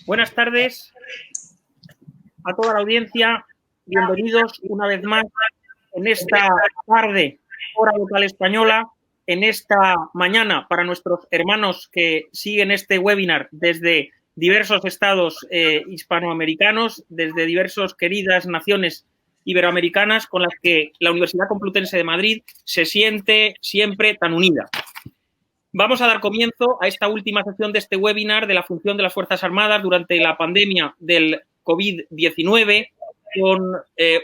Buenas tardes a toda la audiencia. Bienvenidos una vez más en esta tarde, hora local española, en esta mañana para nuestros hermanos que siguen este webinar desde diversos estados hispanoamericanos, desde diversas queridas naciones iberoamericanas con las que la Universidad Complutense de Madrid se siente siempre tan unida. Vamos a dar comienzo a esta última sesión de este webinar de la función de las Fuerzas Armadas durante la pandemia del COVID-19 con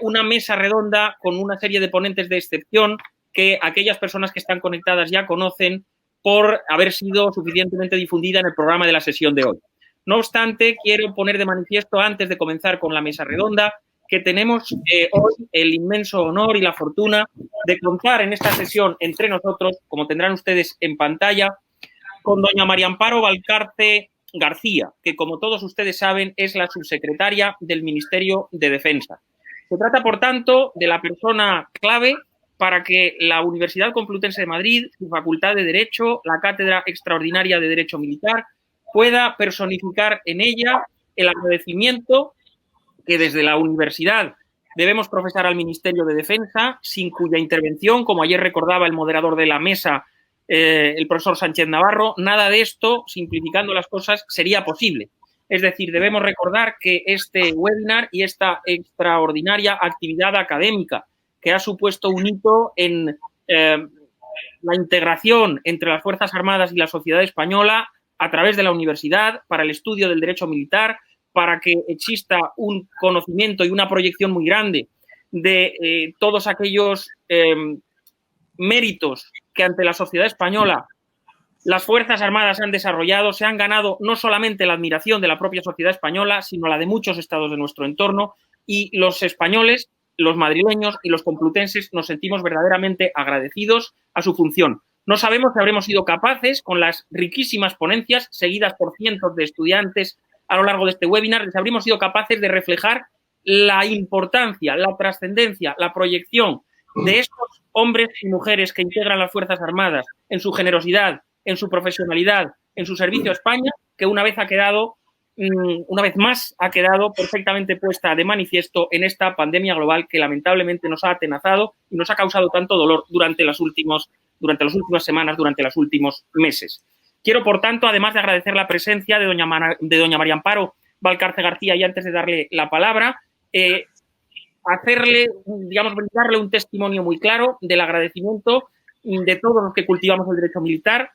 una mesa redonda con una serie de ponentes de excepción que aquellas personas que están conectadas ya conocen por haber sido suficientemente difundida en el programa de la sesión de hoy. No obstante, quiero poner de manifiesto, antes de comenzar con la mesa redonda, que tenemos hoy el inmenso honor y la fortuna de contar en esta sesión entre nosotros, como tendrán ustedes en pantalla, con doña María Amparo Valcarce García, que como todos ustedes saben es la subsecretaria del Ministerio de Defensa. Se trata, por tanto, de la persona clave para que la Universidad Complutense de Madrid, su Facultad de Derecho, la Cátedra Extraordinaria de Derecho Militar, pueda personificar en ella el agradecimiento que desde la universidad debemos profesar al Ministerio de Defensa, sin cuya intervención, como ayer recordaba el moderador de la mesa, el profesor Sánchez Navarro, nada de esto, simplificando las cosas, sería posible. Es decir, debemos recordar que este webinar y esta extraordinaria actividad académica que ha supuesto un hito en la integración entre las Fuerzas Armadas y la sociedad española a través de la universidad para el estudio del derecho militar, para que exista un conocimiento y una proyección muy grande de todos aquellos méritos que ante la sociedad española las Fuerzas Armadas han desarrollado, se han ganado no solamente la admiración de la propia sociedad española, sino la de muchos estados de nuestro entorno, y los españoles, los madrileños y los complutenses nos sentimos verdaderamente agradecidos a su función. No sabemos si habremos sido capaces, con las riquísimas ponencias seguidas por cientos de estudiantes a lo largo de este webinar, les habremos sido capaces de reflejar la importancia, la trascendencia, la proyección de estos hombres y mujeres que integran las Fuerzas Armadas en su generosidad, en su profesionalidad, en su servicio a España, que una vez más ha quedado perfectamente puesta de manifiesto en esta pandemia global que lamentablemente nos ha atenazado y nos ha causado tanto dolor durante las últimas semanas, durante los últimos meses. Quiero, por tanto, además de agradecer la presencia de doña María Amparo Valcarce García, y antes de darle la palabra, brindarle un testimonio muy claro del agradecimiento de todos los que cultivamos el derecho militar,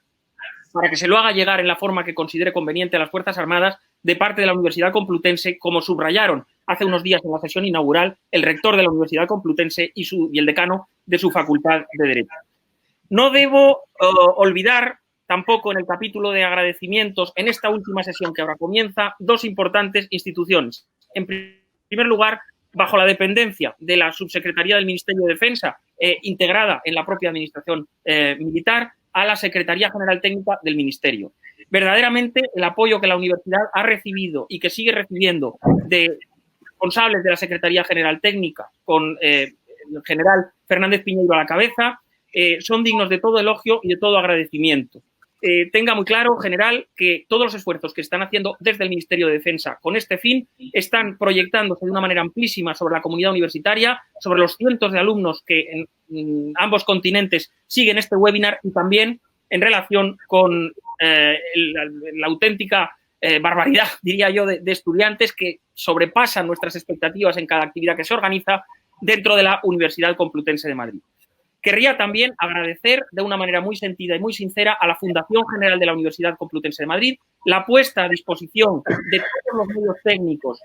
para que se lo haga llegar en la forma que considere conveniente a las Fuerzas Armadas de parte de la Universidad Complutense, como subrayaron hace unos días en la sesión inaugural el rector de la Universidad Complutense y el decano de su Facultad de Derecho. No debo olvidar tampoco en el capítulo de agradecimientos, en esta última sesión que ahora comienza, dos importantes instituciones. En primer lugar, bajo la dependencia de la Subsecretaría del Ministerio de Defensa, integrada en la propia Administración Militar, a la Secretaría General Técnica del Ministerio. Verdaderamente, el apoyo que la universidad ha recibido y que sigue recibiendo de responsables de la Secretaría General Técnica, con el general Fernández Piñeiro a la cabeza, son dignos de todo elogio y de todo agradecimiento. Tenga muy claro, general, que todos los esfuerzos que están haciendo desde el Ministerio de Defensa con este fin están proyectándose de una manera amplísima sobre la comunidad universitaria, sobre los cientos de alumnos que en ambos continentes siguen este webinar, y también en relación con la auténtica barbaridad, diría yo, de estudiantes que sobrepasan nuestras expectativas en cada actividad que se organiza dentro de la Universidad Complutense de Madrid. Querría también agradecer de una manera muy sentida y muy sincera a la Fundación General de la Universidad Complutense de Madrid la puesta a disposición de todos los medios técnicos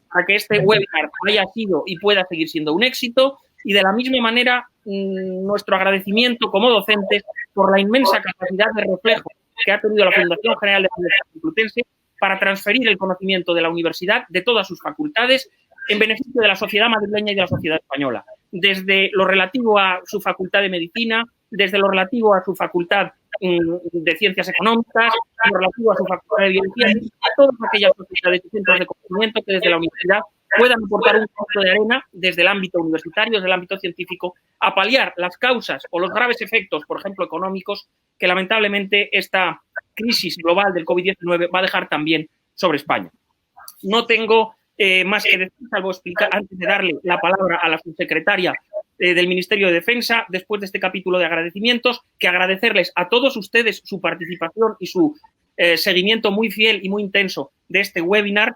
para que este webinar haya sido y pueda seguir siendo un éxito, y de la misma manera nuestro agradecimiento como docentes por la inmensa capacidad de reflejo que ha tenido la Fundación General de la Universidad Complutense para transferir el conocimiento de la universidad, de todas sus facultades, en beneficio de la sociedad madrileña y de la sociedad española. Desde lo relativo a su facultad de medicina, desde lo relativo a su facultad de ciencias económicas, lo relativo a su facultad de biología, a todas aquellas facultades y centros de conocimiento que desde la universidad puedan aportar un granito de arena desde el ámbito universitario, desde el ámbito científico, a paliar las causas o los graves efectos, por ejemplo, económicos, que lamentablemente esta crisis global del COVID-19 va a dejar también sobre España. No tengo más que decir, salvo explicar, antes de darle la palabra a la subsecretaria del Ministerio de Defensa, después de este capítulo de agradecimientos, que agradecerles a todos ustedes su participación y su seguimiento muy fiel y muy intenso de este webinar,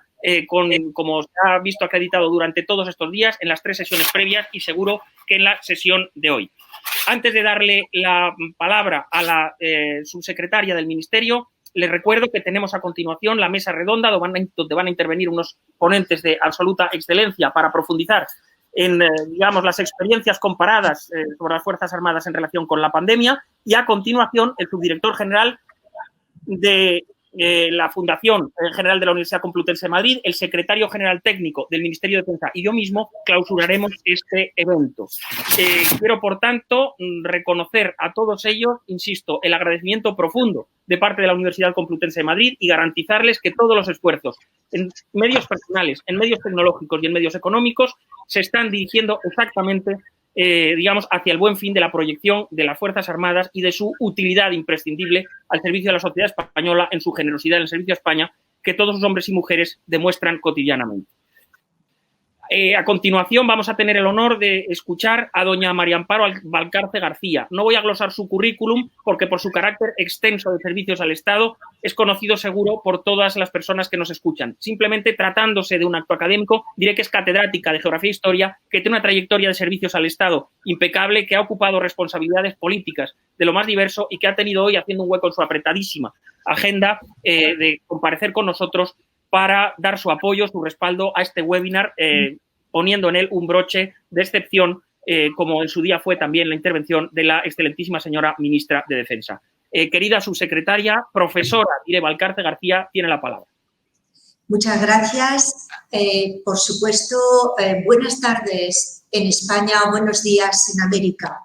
como se ha visto acreditado durante todos estos días, en las 3 sesiones previas y seguro que en la sesión de hoy. Antes de darle la palabra a la subsecretaria del Ministerio, les recuerdo que tenemos a continuación la mesa redonda donde van a intervenir unos ponentes de absoluta excelencia para profundizar en, digamos, las experiencias comparadas sobre las Fuerzas Armadas en relación con la pandemia, y a continuación el subdirector general de la Fundación General de la Universidad Complutense de Madrid, el secretario general técnico del Ministerio de Defensa y yo mismo clausuraremos este evento. Quiero, por tanto, reconocer a todos ellos, insisto, el agradecimiento profundo de parte de la Universidad Complutense de Madrid y garantizarles que todos los esfuerzos en medios personales, en medios tecnológicos y en medios económicos se están dirigiendo exactamente digamos, hacia el buen fin de la proyección de las Fuerzas Armadas y de su utilidad imprescindible al servicio de la sociedad española, en su generosidad en el servicio a España, que todos los hombres y mujeres demuestran cotidianamente. A continuación vamos a tener el honor de escuchar a doña María Amparo Valcarce García. No voy a glosar su currículum porque por su carácter extenso de servicios al Estado es conocido seguro por todas las personas que nos escuchan. Simplemente tratándose de un acto académico, diré que es catedrática de Geografía e Historia, que tiene una trayectoria de servicios al Estado impecable, que ha ocupado responsabilidades políticas de lo más diverso y que ha tenido hoy haciendo un hueco en su apretadísima agenda de comparecer con nosotros para dar su apoyo, su respaldo a este webinar, poniendo en él un broche de excepción, como en su día fue también la intervención de la excelentísima señora ministra de Defensa. Querida subsecretaria, profesora Irene Valcarce García, tiene la palabra. Muchas gracias. Por supuesto, buenas tardes en España o buenos días en América.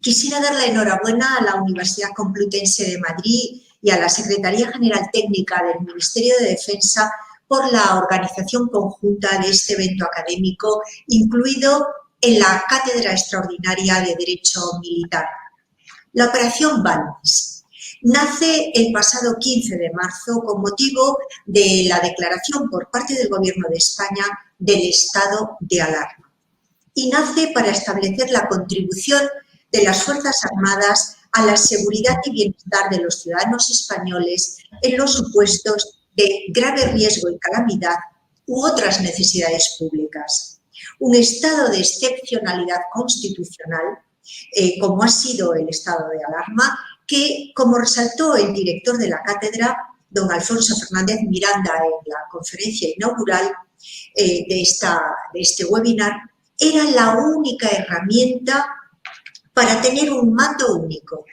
Quisiera dar la enhorabuena a la Universidad Complutense de Madrid y a la Secretaría General Técnica del Ministerio de Defensa por la organización conjunta de este evento académico, incluido en la Cátedra Extraordinaria de Derecho Militar. La Operación Balmis nace el pasado 15 de marzo con motivo de la declaración por parte del Gobierno de España del estado de alarma. Y nace para establecer la contribución de las Fuerzas Armadas a la seguridad y bienestar de los ciudadanos españoles en los supuestos de grave riesgo y calamidad u otras necesidades públicas. Un estado de excepcionalidad constitucional, como ha sido el estado de alarma, que, como resaltó el director de la cátedra, don Alfonso Fernández Miranda, en la conferencia inaugural de este webinar, era la única herramienta para tener un mando único,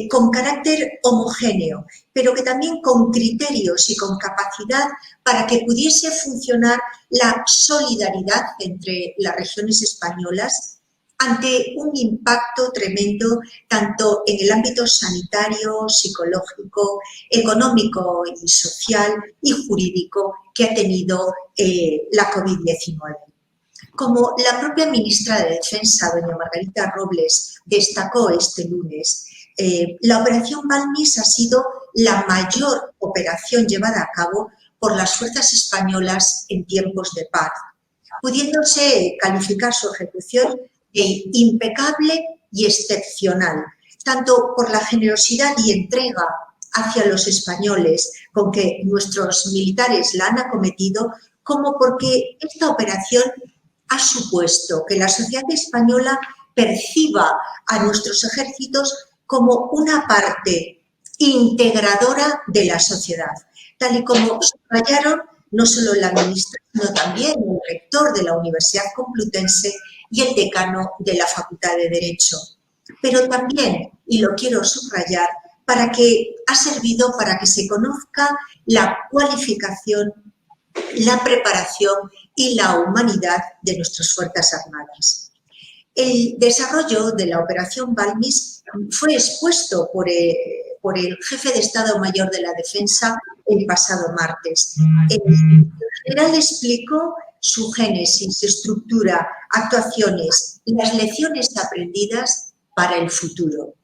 con carácter homogéneo, pero que también con criterios y con capacidad para que pudiese funcionar la solidaridad entre las regiones españolas ante un impacto tremendo tanto en el ámbito sanitario, psicológico, económico y social y jurídico que ha tenido la COVID-19. Como la propia ministra de Defensa, doña Margarita Robles, destacó este lunes, la Operación Balmis ha sido la mayor operación llevada a cabo por las fuerzas españolas en tiempos de paz, pudiéndose calificar su ejecución de impecable y excepcional, tanto por la generosidad y entrega hacia los españoles con que nuestros militares la han acometido, como porque esta operación ha supuesto que la sociedad española perciba a nuestros ejércitos como una parte integradora de la sociedad, tal y como subrayaron no solo la ministra, sino también el rector de la Universidad Complutense y el decano de la Facultad de Derecho. Pero también, y lo quiero subrayar, ha servido para que se conozca la cualificación, la preparación y la humanidad de nuestras Fuerzas Armadas. El desarrollo de la Operación Balmis fue expuesto por el jefe de Estado Mayor de la Defensa el pasado martes. El general explicó su génesis, estructura, actuaciones y las lecciones aprendidas para el futuro.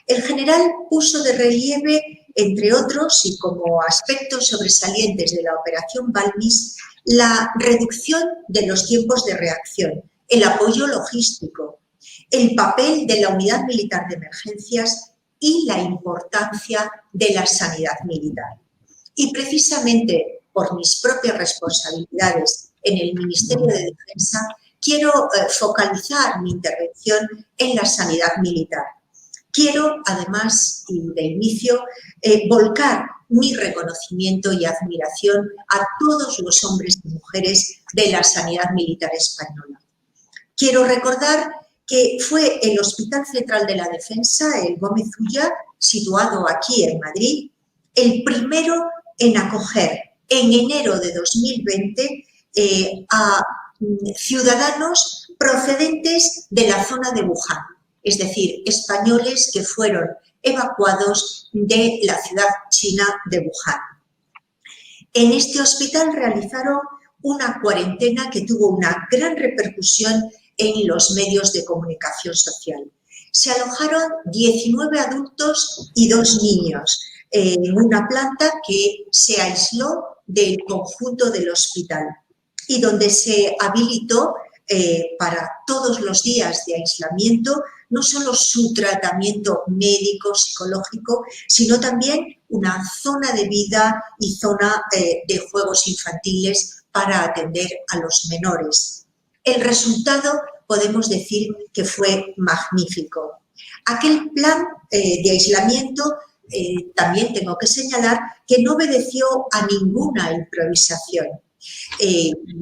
El general puso de relieve entre otros y como aspectos sobresalientes de la operación Balmis, la reducción de los tiempos de reacción, el apoyo logístico, el papel de la unidad militar de emergencias y la importancia de la sanidad militar. Y precisamente por mis propias responsabilidades en el Ministerio de Defensa, quiero focalizar mi intervención en la sanidad militar. Quiero, además, y de inicio, volcar mi reconocimiento y admiración a todos los hombres y mujeres de la sanidad militar española. Quiero recordar que fue el Hospital Central de la Defensa, el Gómez Ulla, situado aquí en Madrid, el primero en acoger en enero de 2020 a ciudadanos procedentes de la zona de Wuhan, es decir, españoles que fueron evacuados de la ciudad china de Wuhan. En este hospital realizaron una cuarentena que tuvo una gran repercusión en los medios de comunicación social. Se alojaron 19 adultos y 2 niños en una planta que se aisló del conjunto del hospital y donde se habilitó para todos los días de aislamiento no solo su tratamiento médico, psicológico, sino también una zona de vida y zona de juegos infantiles para atender a los menores. El resultado podemos decir que fue magnífico. Aquel plan de aislamiento también tengo que señalar que no obedeció a ninguna improvisación.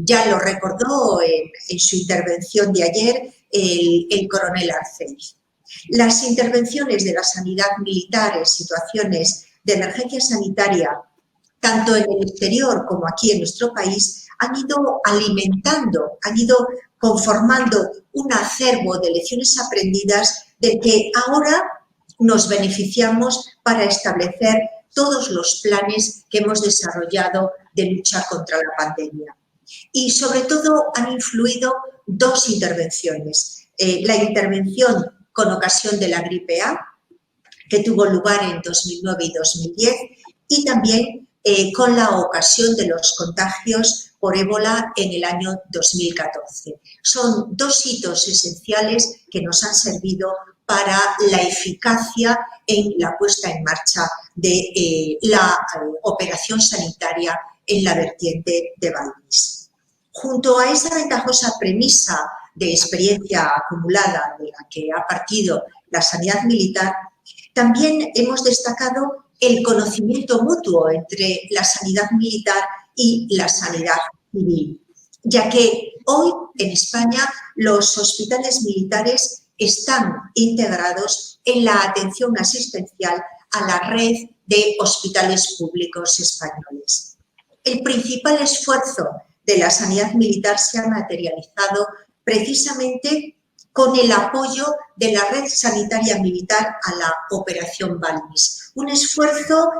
Ya lo recordó en su intervención de ayer el coronel Arceiz. Las intervenciones de la sanidad militar en situaciones de emergencia sanitaria, tanto en el exterior como aquí en nuestro país, han ido alimentando, han ido conformando un acervo de lecciones aprendidas del que ahora nos beneficiamos para establecer todos los planes que hemos desarrollado de lucha contra la pandemia. Y sobre todo han influido 2 intervenciones. La intervención con ocasión de la gripe A, que tuvo lugar en 2009 y 2010, y también con la ocasión de los contagios por ébola en el año 2014. Son 2 hitos esenciales que nos han servido para la eficacia en la puesta en marcha de la operación sanitaria en la vertiente de Balmis. Junto a esa ventajosa premisa de experiencia acumulada de la que ha partido la sanidad militar, también hemos destacado el conocimiento mutuo entre la sanidad militar y la sanidad civil, ya que hoy en España los hospitales militares están integrados en la atención asistencial a la red de hospitales públicos españoles. El principal esfuerzo de la sanidad militar se ha materializado precisamente con el apoyo de la red sanitaria militar a la operación Balmis. Un esfuerzo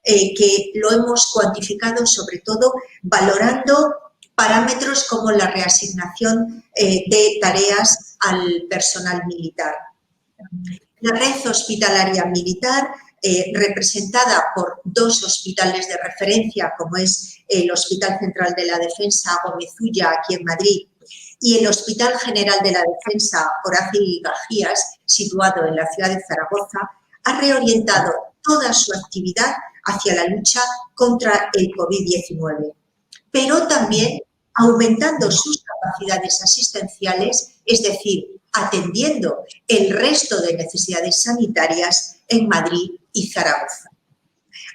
que lo hemos cuantificado sobre todo valorando parámetros como la reasignación de tareas al personal militar. La red hospitalaria militar, representada por 2 hospitales de referencia, como es el Hospital Central de la Defensa Gómez Ulla, aquí en Madrid, y el Hospital General de la Defensa Horacio Bajías, situado en la ciudad de Zaragoza, ha reorientado toda su actividad hacia la lucha contra el COVID-19, pero también aumentando sus capacidades asistenciales, es decir, atendiendo el resto de necesidades sanitarias en Madrid y Zaragoza.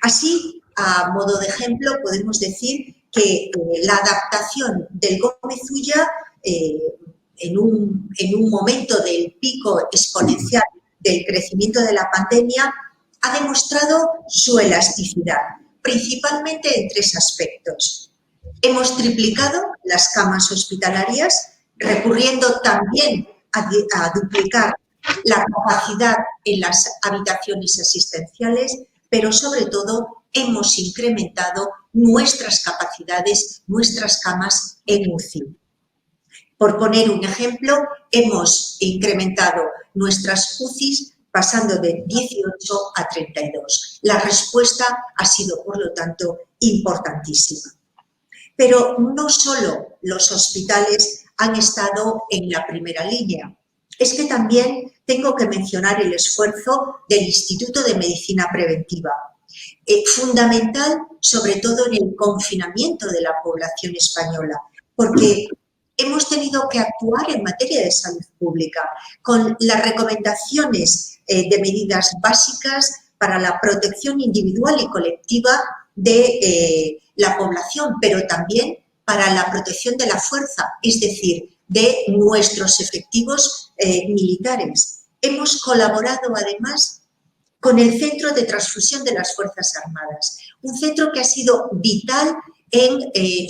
Así, a modo de ejemplo, podemos decir que la adaptación del Gómez Ulla en un momento del pico exponencial del crecimiento de la pandemia ha demostrado su elasticidad, principalmente en 3 aspectos. Hemos triplicado las camas hospitalarias, recurriendo también a duplicar la capacidad en las habitaciones asistenciales, pero sobre todo hemos incrementado nuestras capacidades, nuestras camas en UCI. Por poner un ejemplo, hemos incrementado nuestras UCIs pasando de 18 a 32. La respuesta ha sido, por lo tanto, importantísima. Pero no solo los hospitales han estado en la primera línea. Es que también tengo que mencionar el esfuerzo del Instituto de Medicina Preventiva, fundamental sobre todo en el confinamiento de la población española, porque hemos tenido que actuar en materia de salud pública con las recomendaciones de medidas básicas para la protección individual y colectiva de la población, pero también para la protección de la fuerza, es decir, de nuestros efectivos militares. Hemos colaborado además con el Centro de Transfusión de las Fuerzas Armadas, un centro que ha sido vital en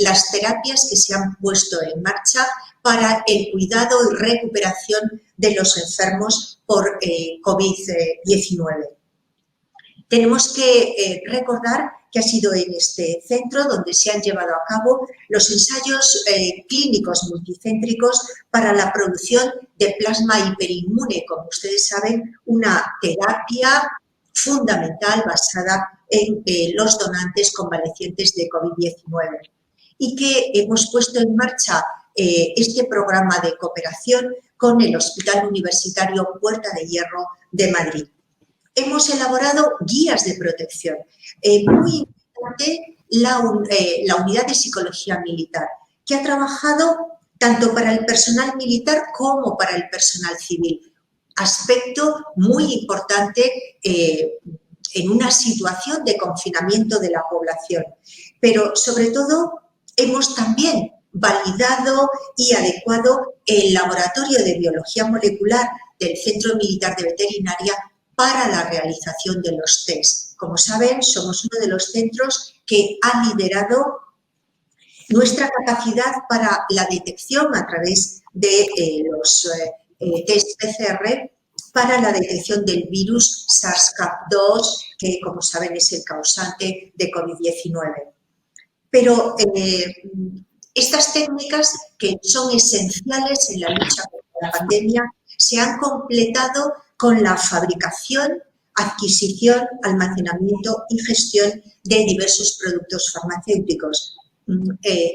las terapias que se han puesto en marcha para el cuidado y recuperación de los enfermos por COVID-19. Tenemos que recordar que ha sido en este centro donde se han llevado a cabo los ensayos clínicos multicéntricos para la producción de plasma hiperinmune, como ustedes saben, una terapia fundamental basada en los donantes convalecientes de COVID-19 y que hemos puesto en marcha este programa de cooperación con el Hospital Universitario Puerta de Hierro de Madrid. Hemos elaborado guías de protección. Muy importante la unidad de psicología militar, que ha trabajado tanto para el personal militar como para el personal civil. Aspecto muy importante en una situación de confinamiento de la población. Pero, sobre todo, hemos también validado y adecuado el laboratorio de biología molecular del Centro Militar de Veterinaria para la realización de los test. Como saben, somos uno de los centros que ha liderado nuestra capacidad para la detección a través de los test PCR para la detección del virus SARS-CoV-2, que, como saben, es el causante de COVID-19. Pero estas técnicas, que son esenciales en la lucha contra la pandemia, se han completado con la fabricación, adquisición, almacenamiento y gestión de diversos productos farmacéuticos.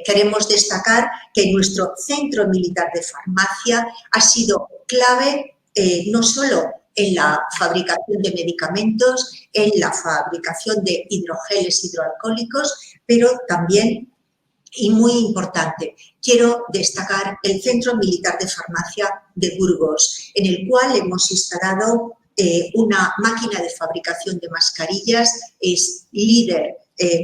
Queremos destacar que nuestro Centro Militar de Farmacia ha sido clave no solo en la fabricación de medicamentos, en la fabricación de hidrogeles hidroalcohólicos, pero también, y muy importante, quiero destacar el Centro Militar de Farmacia de Burgos, en el cual hemos instalado una máquina de fabricación de mascarillas, es líder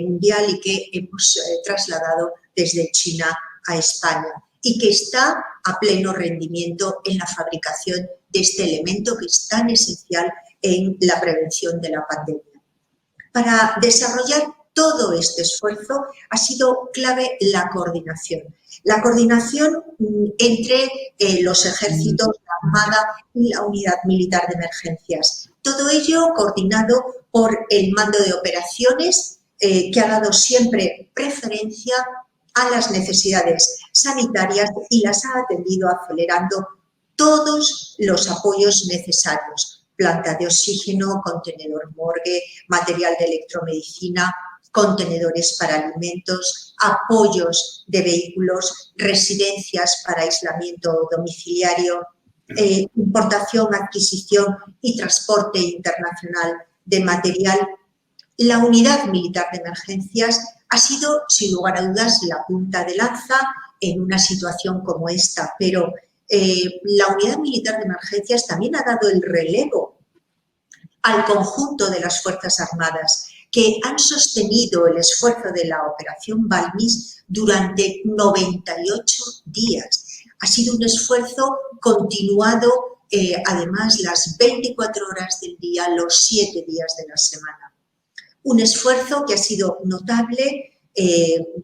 mundial y que hemos trasladado desde China a España y que está a pleno rendimiento en la fabricación de este elemento que es tan esencial en la prevención de la pandemia. Para desarrollar todo este esfuerzo ha sido clave la coordinación. La coordinación entre los ejércitos, la Armada y la Unidad Militar de Emergencias. Todo ello coordinado por el Mando de Operaciones, que ha dado siempre preferencia a las necesidades sanitarias y las ha atendido acelerando todos los apoyos necesarios. Planta de oxígeno, contenedor morgue, material de electromedicina, contenedores para alimentos, apoyos de vehículos, residencias para aislamiento domiciliario, importación, adquisición y transporte internacional de material. La Unidad Militar de Emergencias ha sido, sin lugar a dudas, la punta de lanza en una situación como esta, pero la Unidad Militar de Emergencias también ha dado el relevo al conjunto de las Fuerzas Armadas, que han sostenido el esfuerzo de la Operación Balmis durante 98 días. Ha sido un esfuerzo continuado, además, las 24 horas del día, los 7 días de la semana. Un esfuerzo que ha sido notable,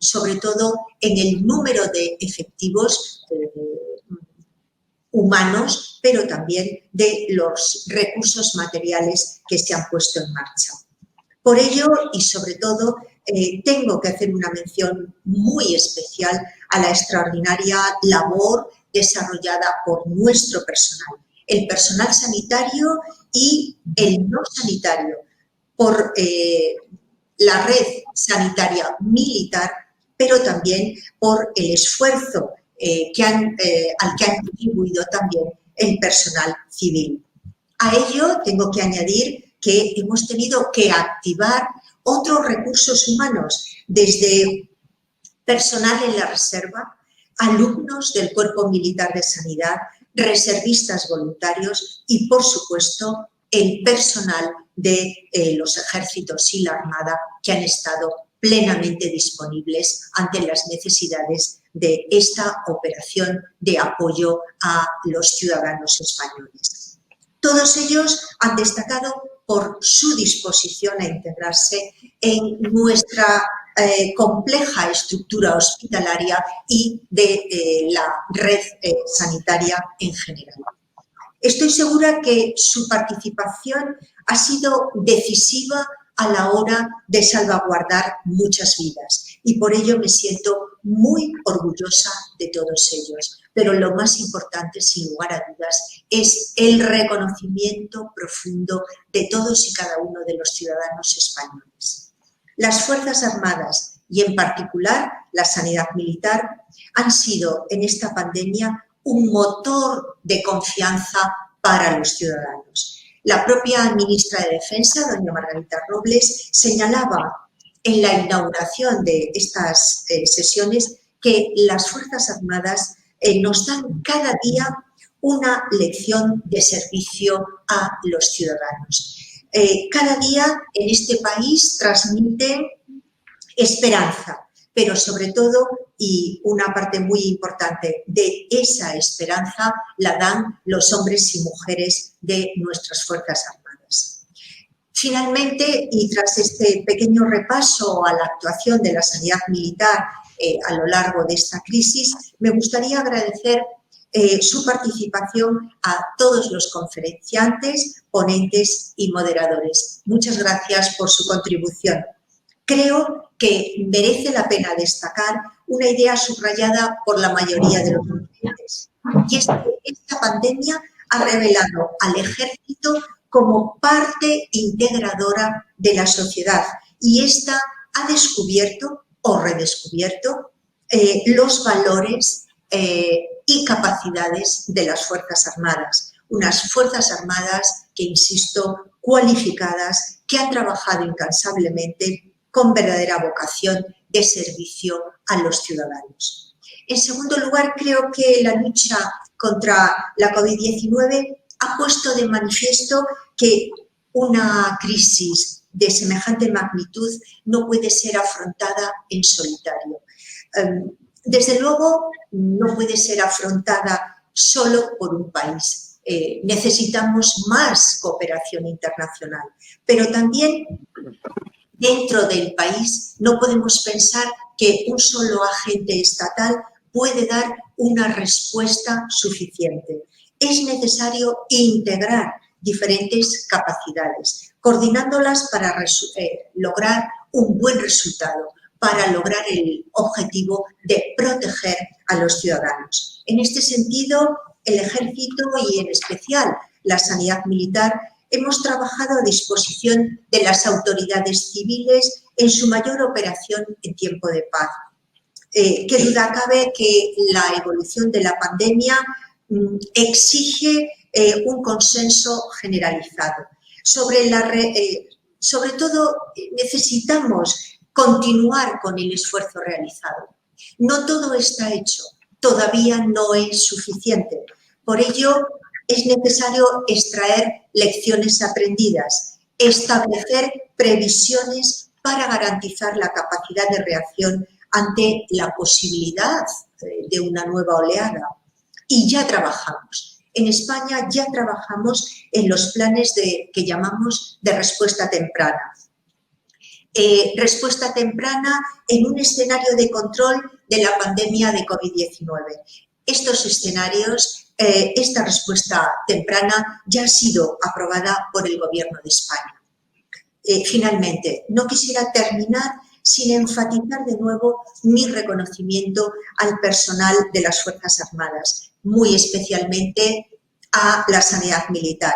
sobre todo en el número de efectivos humanos, pero también de los recursos materiales que se han puesto en marcha. Por ello, y sobre todo, tengo que hacer una mención muy especial a la extraordinaria labor desarrollada por nuestro personal. el personal sanitario y el no sanitario, por la red sanitaria militar, pero también por el esfuerzo al que han contribuido también el personal civil. A ello tengo que añadir que hemos tenido que activar otros recursos humanos, desde personal en la reserva, alumnos del Cuerpo Militar de Sanidad, reservistas voluntarios y, por supuesto, el personal de los ejércitos y la Armada que han estado plenamente disponibles ante las necesidades de esta operación de apoyo a los ciudadanos españoles. Todos ellos han destacado por su disposición a integrarse en nuestra compleja estructura hospitalaria y de la red sanitaria en general. Estoy segura que su participación ha sido decisiva a la hora de salvaguardar muchas vidas y por ello me siento muy orgullosa de todos ellos. Pero lo más importante, sin lugar a dudas, es el reconocimiento profundo de todos y cada uno de los ciudadanos españoles. Las Fuerzas Armadas y en particular la sanidad militar han sido en esta pandemia un motor de confianza para los ciudadanos. La propia ministra de Defensa, doña Margarita Robles, señalaba en la inauguración de estas sesiones que las Fuerzas Armadas nos dan cada día una lección de servicio a los ciudadanos. Cada día en este país transmiten esperanza, pero sobre todo, y una parte muy importante de esa esperanza la dan los hombres y mujeres de nuestras Fuerzas Armadas. Finalmente, y tras este pequeño repaso a la actuación de la sanidad militar a lo largo de esta crisis, me gustaría agradecer su participación a todos los conferenciantes, ponentes y moderadores. Muchas gracias por su contribución. Creo que merece la pena destacar una idea subrayada por la mayoría de los ponentes, y es que esta pandemia ha revelado al ejército como parte integradora de la sociedad y ésta ha descubierto o redescubierto los valores y capacidades de las Fuerzas Armadas. Unas Fuerzas Armadas que, insisto, cualificadas, que han trabajado incansablemente con verdadera vocación de servicio a los ciudadanos. En segundo lugar, creo que la lucha contra la COVID-19 ha puesto de manifiesto que una crisis de semejante magnitud no puede ser afrontada en solitario. Desde luego, no puede ser afrontada solo por un país. Necesitamos más cooperación internacional, pero también dentro del país no podemos pensar que un solo agente estatal puede dar una respuesta suficiente. Es necesario integrar diferentes capacidades, coordinándolas para lograr un buen resultado, para lograr el objetivo de proteger a los ciudadanos. En este sentido, el Ejército y en especial la sanidad militar hemos trabajado a disposición de las autoridades civiles en su mayor operación en tiempo de paz. Qué duda cabe que la evolución de la pandemia exige un consenso generalizado. Sobre todo, necesitamos continuar con el esfuerzo realizado. No todo está hecho, todavía no es suficiente. Por ello, es necesario extraer lecciones aprendidas, establecer previsiones para garantizar la capacidad de reacción ante la posibilidad de una nueva oleada. Y ya trabajamos. En España ya trabajamos en los planes que llamamos de respuesta temprana. Respuesta temprana en un escenario de control de la pandemia de COVID-19. Estos escenarios, esta respuesta temprana ya ha sido aprobada por el Gobierno de España. Finalmente, no quisiera terminar sin enfatizar de nuevo mi reconocimiento al personal de las Fuerzas Armadas, muy especialmente a la sanidad militar,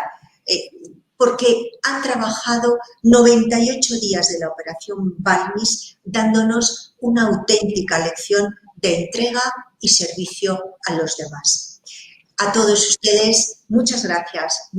porque han trabajado 98 días de la operación Balmis dándonos una auténtica lección de entrega y servicio a los demás. A todos ustedes, muchas gracias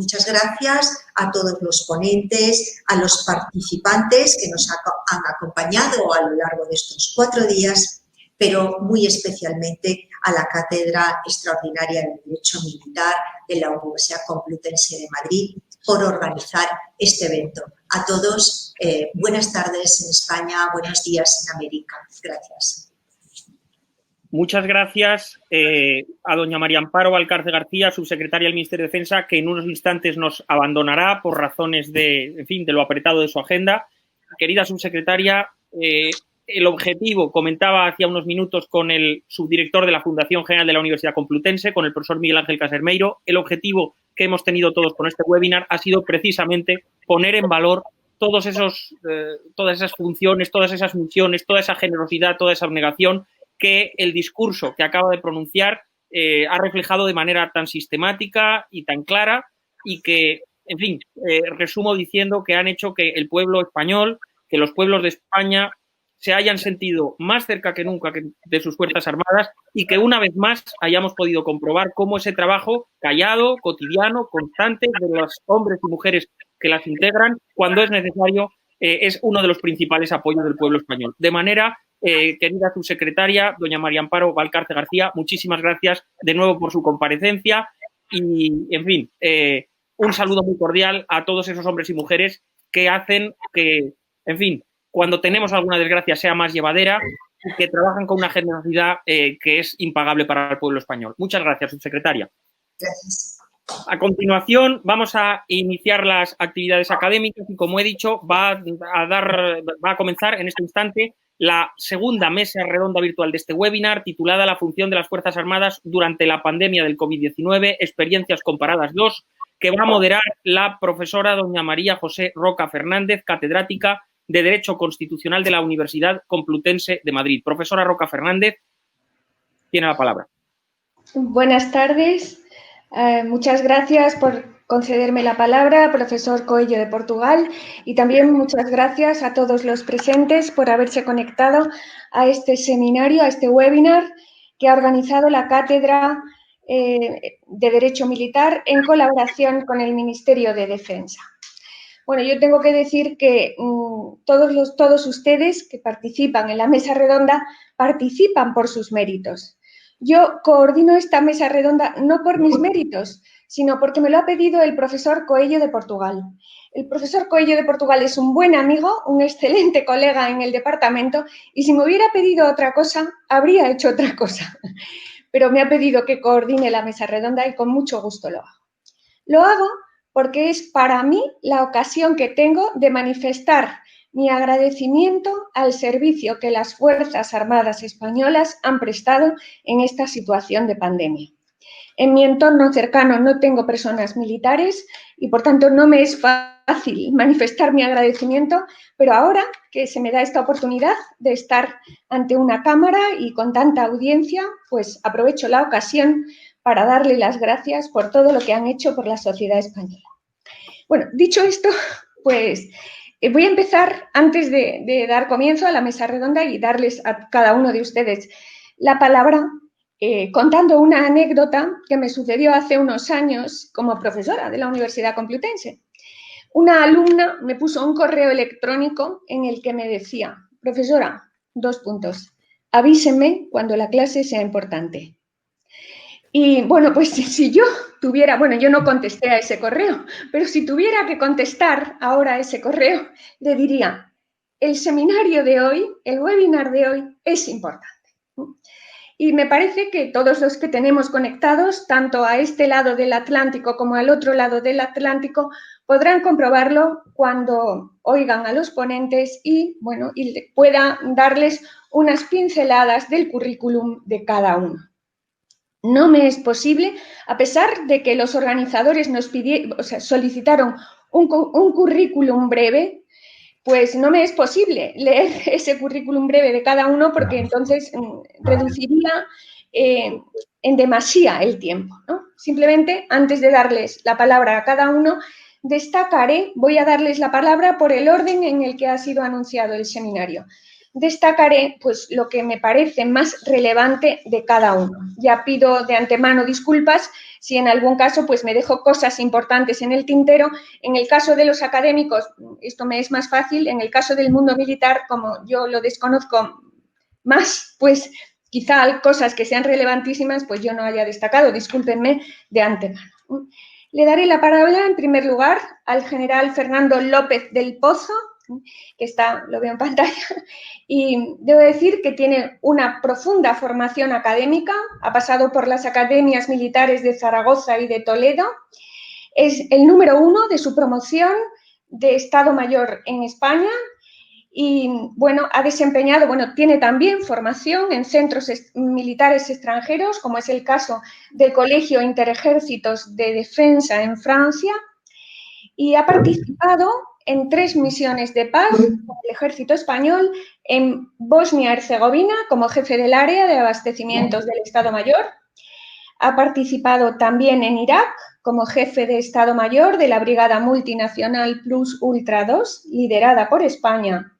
a todos los ponentes, a los participantes que nos han acompañado a lo largo de estos 4 días, pero muy especialmente a la Cátedra Extraordinaria de Derecho Militar de la Universidad Complutense de Madrid por organizar este evento. A todos, buenas tardes en España, buenos días en América. Gracias. Muchas gracias a doña María Amparo Valcarce García, subsecretaria del Ministerio de Defensa, que en unos instantes nos abandonará por razones de lo apretado de su agenda. Querida subsecretaria, el objetivo, comentaba hacía unos minutos con el subdirector de la Fundación General de la Universidad Complutense, con el profesor Miguel Ángel Casermeiro, el objetivo que hemos tenido todos con este webinar ha sido precisamente poner en valor todas esas funciones, todas esas misiones, toda esa generosidad, toda esa abnegación que el discurso que acaba de pronunciar ha reflejado de manera tan sistemática y tan clara y que, en fin, resumo diciendo que han hecho que el pueblo español, que los pueblos de España se hayan sentido más cerca que nunca de sus Fuerzas Armadas y que una vez más hayamos podido comprobar cómo ese trabajo callado, cotidiano, constante de los hombres y mujeres que las integran, cuando es necesario, es uno de los principales apoyos del pueblo español. De manera, querida subsecretaria, doña María Amparo Valcarce García, muchísimas gracias de nuevo por su comparecencia y, en fin, un saludo muy cordial a todos esos hombres y mujeres que hacen que, en fin, cuando tenemos alguna desgracia sea más llevadera y que trabajan con una generosidad que es impagable para el pueblo español. Muchas gracias, subsecretaria. Gracias. A continuación, vamos a iniciar las actividades académicas y, como he dicho, va a comenzar en este instante la segunda mesa redonda virtual de este webinar, titulada La función de las Fuerzas Armadas durante la pandemia del COVID-19, experiencias comparadas 2, que va a moderar la profesora doña María José Roca Fernández, catedrática de Derecho Constitucional de la Universidad Complutense de Madrid. Profesora Roca Fernández, tiene la palabra. Buenas tardes. Muchas gracias por concederme la palabra, profesor Coello de Portugal, y también muchas gracias a todos los presentes por haberse conectado a este seminario, a este webinar que ha organizado la Cátedra de Derecho Militar en colaboración con el Ministerio de Defensa. Bueno, yo tengo que decir que todos ustedes que participan en la mesa redonda participan por sus méritos. Yo coordino esta mesa redonda no por mis méritos, sino porque me lo ha pedido el profesor Coello de Portugal. El profesor Coello de Portugal es un buen amigo, un excelente colega en el departamento y si me hubiera pedido otra cosa, habría hecho otra cosa. Pero me ha pedido que coordine la mesa redonda y con mucho gusto lo hago. Lo hago porque es para mí la ocasión que tengo de manifestar mi agradecimiento al servicio que las Fuerzas Armadas españolas han prestado en esta situación de pandemia. En mi entorno cercano no tengo personas militares y, por tanto, no me es fácil manifestar mi agradecimiento, pero ahora que se me da esta oportunidad de estar ante una cámara y con tanta audiencia, pues aprovecho la ocasión para darle las gracias por todo lo que han hecho por la sociedad española. Bueno, dicho esto, pues voy a empezar, antes de dar comienzo a la mesa redonda y darles a cada uno de ustedes la palabra, contando una anécdota que me sucedió hace unos años como profesora de la Universidad Complutense. Una alumna me puso un correo electrónico en el que me decía: profesora, avíseme cuando la clase sea importante. Y bueno, pues si yo tuviera, bueno, yo no contesté a ese correo, pero si tuviera que contestar ahora a ese correo, le diría: el seminario de hoy, el webinar de hoy es importante. Y me parece que todos los que tenemos conectados, tanto a este lado del Atlántico como al otro lado del Atlántico, podrán comprobarlo cuando oigan a los ponentes y, bueno, y pueda darles unas pinceladas del currículum de cada uno. No me es posible, a pesar de que los organizadores nos solicitaron un currículum breve, pues no me es posible leer ese currículum breve de cada uno porque entonces reduciría en demasía el tiempo, ¿no? Simplemente, antes de darles la palabra a cada uno, voy a darles la palabra por el orden en el que ha sido anunciado el seminario. Destacaré pues, lo que me parece más relevante de cada uno. Ya pido de antemano disculpas si en algún caso pues, me dejo cosas importantes en el tintero. En el caso de los académicos, esto me es más fácil. En el caso del mundo militar, como yo lo desconozco más, pues quizá cosas que sean relevantísimas, pues yo no haya destacado. Discúlpenme de antemano. Le daré la palabra, en primer lugar, al general Fernando López del Pozo, que lo veo en pantalla, y debo decir que tiene una profunda formación académica, ha pasado por las academias militares de Zaragoza y de Toledo, es el número 1 de su promoción de Estado Mayor en España y, bueno, tiene también formación en centros militares extranjeros, como es el caso del Colegio Interejércitos de Defensa en Francia, y ha participado en 3 misiones de paz con el Ejército Español en Bosnia-Herzegovina como jefe del área de abastecimientos del Estado Mayor. Ha participado también en Irak como jefe de Estado Mayor de la Brigada Multinacional Plus Ultra 2, liderada por España.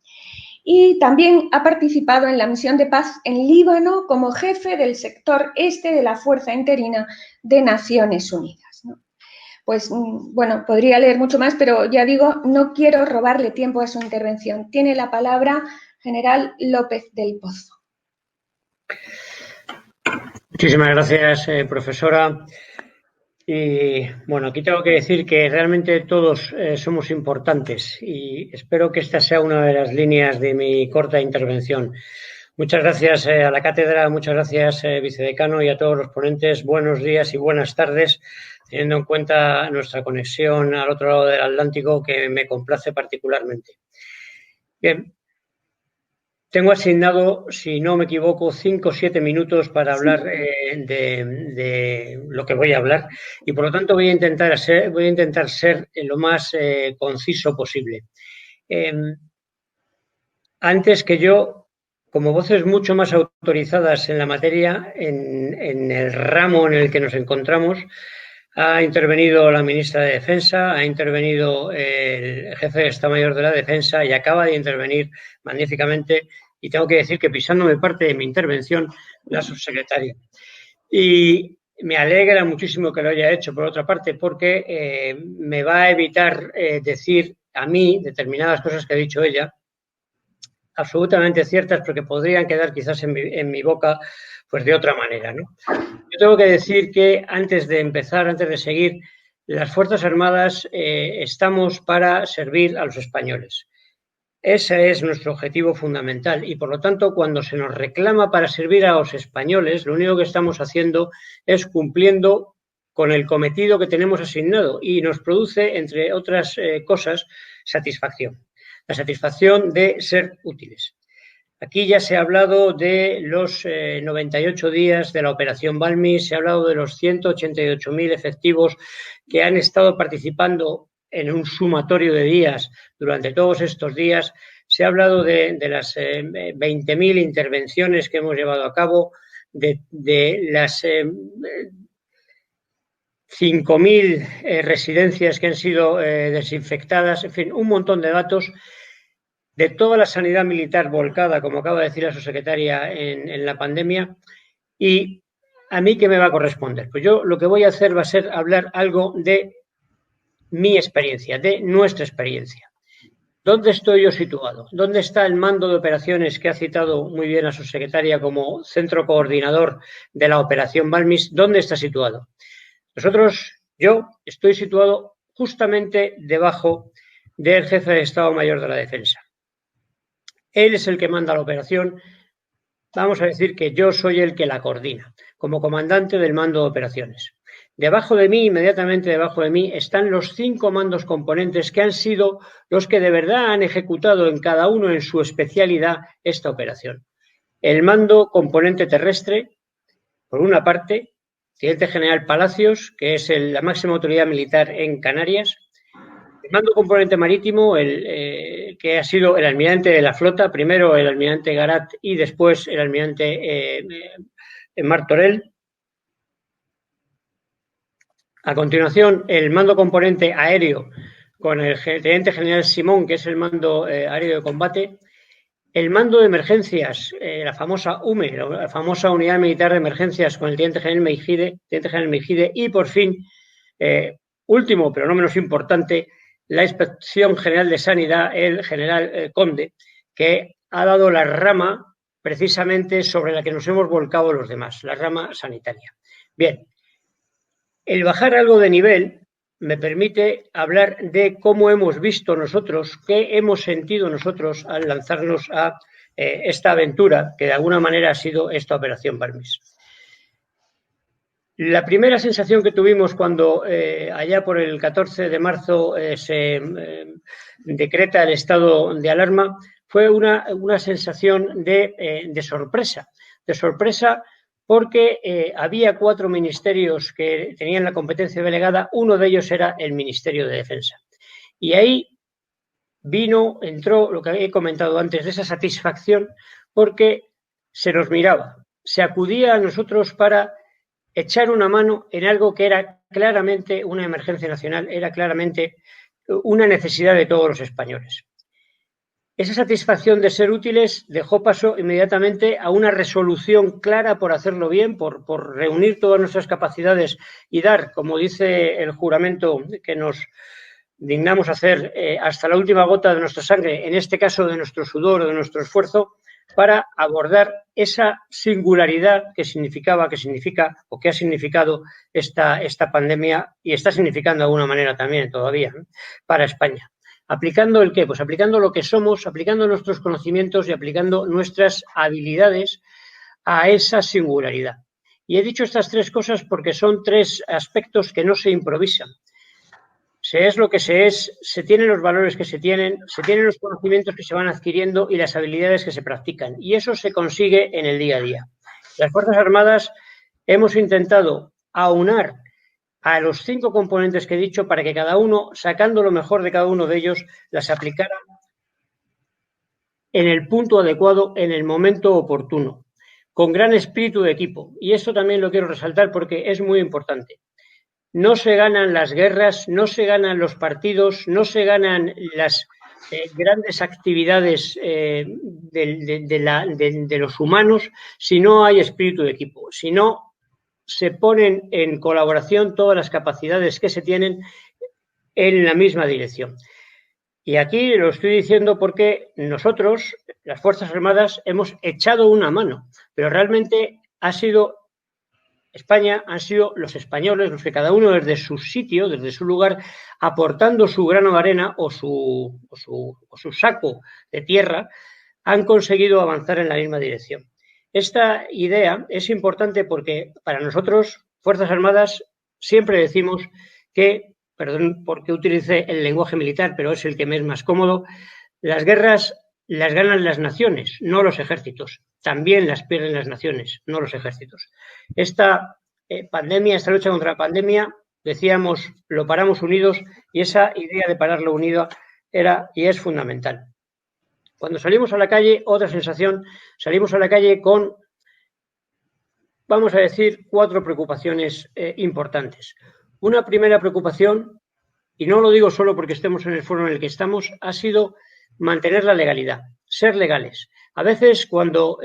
Y también ha participado en la misión de paz en Líbano como jefe del sector este de la Fuerza Interina de Naciones Unidas, ¿no? Pues, bueno, podría leer mucho más, pero ya digo, no quiero robarle tiempo a su intervención. Tiene la palabra general López del Pozo. Muchísimas gracias, profesora. Y, bueno, aquí tengo que decir que realmente todos somos importantes y espero que esta sea una de las líneas de mi corta intervención. Muchas gracias a la cátedra, muchas gracias, vicedecano, y a todos los ponentes. Buenos días y buenas tardes, teniendo en cuenta nuestra conexión al otro lado del Atlántico, que me complace particularmente. Bien, tengo asignado, si no me equivoco, 5 o 7 minutos para hablar de lo que voy a hablar, y por lo tanto voy a intentar ser lo más conciso posible. Antes que yo, como voces mucho más autorizadas en la materia, en el ramo en el que nos encontramos, ha intervenido la ministra de Defensa, ha intervenido el jefe de Estado Mayor de la Defensa y acaba de intervenir magníficamente, y tengo que decir que pisándome parte de mi intervención, la subsecretaria. Y me alegra muchísimo que lo haya hecho, por otra parte, porque me va a evitar decir a mí determinadas cosas que ha dicho ella, absolutamente ciertas, porque podrían quedar quizás en mi boca pues de otra manera, ¿no? Yo tengo que decir que antes de seguir, las Fuerzas Armadas estamos para servir a los españoles. Ese es nuestro objetivo fundamental y, por lo tanto, cuando se nos reclama para servir a los españoles, lo único que estamos haciendo es cumpliendo con el cometido que tenemos asignado y nos produce, entre otras cosas, satisfacción. La satisfacción de ser útiles. Aquí ya se ha hablado de los 98 días de la Operación Balmi, se ha hablado de los 188.000 efectivos que han estado participando en un sumatorio de días durante todos estos días, se ha hablado de las 20.000 intervenciones que hemos llevado a cabo, de las 5.000 residencias que han sido desinfectadas, en fin, un montón de datos, de toda la sanidad militar volcada, como acaba de decir la subsecretaria, en la pandemia. Y ¿a mí qué me va a corresponder? Pues yo lo que voy a hacer va a ser hablar algo de mi experiencia, de nuestra experiencia. ¿Dónde estoy yo situado? ¿Dónde está el mando de operaciones que ha citado muy bien la subsecretaria como centro coordinador de la Operación Balmis? ¿Dónde está situado? Yo estoy situado justamente debajo del jefe de Estado Mayor de la Defensa. Él es el que manda la operación. Vamos a decir que yo soy el que la coordina, como comandante del mando de operaciones. Debajo de mí, inmediatamente debajo de mí, están los 5 mandos componentes que han sido los que de verdad han ejecutado en cada uno en su especialidad esta operación. El mando componente terrestre, por una parte, teniente general Palacios, que es la máxima autoridad militar en Canarias. El mando componente marítimo, que ha sido el almirante de la flota, primero el almirante Garat y después el almirante Martorell. A continuación, el mando componente aéreo con el teniente general Simón, que es el mando aéreo de combate. El mando de emergencias, la famosa UME, la famosa Unidad Militar de Emergencias con el teniente general Meijide. Y, por fin, último, pero no menos importante, la Inspección General de Sanidad, el general Conde, que ha dado la rama precisamente sobre la que nos hemos volcado los demás, la rama sanitaria. Bien, el bajar algo de nivel me permite hablar de cómo hemos visto nosotros, qué hemos sentido nosotros al lanzarnos a esta aventura, que de alguna manera ha sido esta Operación Balmis. La primera sensación que tuvimos cuando allá por el 14 de marzo se decreta el estado de alarma fue una sensación de sorpresa. De sorpresa porque había 4 ministerios que tenían la competencia delegada, uno de ellos era el Ministerio de Defensa. Y ahí entró lo que he comentado antes, de esa satisfacción, porque se nos miraba, se acudía a nosotros para echar una mano en algo que era claramente una emergencia nacional, era claramente una necesidad de todos los españoles. Esa satisfacción de ser útiles dejó paso inmediatamente a una resolución clara por hacerlo bien, por reunir todas nuestras capacidades y dar, como dice el juramento que nos dignamos hacer, hasta la última gota de nuestra sangre, en este caso de nuestro sudor o de nuestro esfuerzo, para abordar esa singularidad que significa o que ha significado esta pandemia y está significando de alguna manera también todavía, ¿no?, para España. ¿Aplicando el qué? Pues aplicando lo que somos, aplicando nuestros conocimientos y aplicando nuestras habilidades a esa singularidad. Y he dicho estas 3 cosas porque son 3 aspectos que no se improvisan. Se es lo que se es, se tienen los valores que se tienen los conocimientos que se van adquiriendo y las habilidades que se practican. Y eso se consigue en el día a día. Las Fuerzas Armadas hemos intentado aunar a los 5 componentes que he dicho para que cada uno, sacando lo mejor de cada uno de ellos, las aplicara en el punto adecuado, en el momento oportuno, con gran espíritu de equipo. Y esto también lo quiero resaltar porque es muy importante. No se ganan las guerras, no se ganan los partidos, no se ganan las grandes actividades de los humanos si no hay espíritu de equipo, si no se ponen en colaboración todas las capacidades que se tienen en la misma dirección. Y aquí lo estoy diciendo porque nosotros, las Fuerzas Armadas, hemos echado una mano, pero realmente ha sido España, han sido los españoles los que cada uno desde su sitio, desde su lugar, aportando su grano de arena o su saco de tierra, han conseguido avanzar en la misma dirección. Esta idea es importante porque para nosotros, Fuerzas Armadas, siempre decimos que, perdón porque utilicé el lenguaje militar, pero es el que me es más cómodo, las guerras las ganan las naciones, no los ejércitos. También las pierden las naciones, no los ejércitos. Esta pandemia, esta lucha contra la pandemia, decíamos, lo paramos unidos y esa idea de pararlo unido era y es fundamental. Cuando salimos a la calle, otra sensación, salimos a la calle con, vamos a decir, 4 preocupaciones importantes. Una primera preocupación, y no lo digo solo porque estemos en el foro en el que estamos, ha sido mantener la legalidad, ser legales. A veces cuando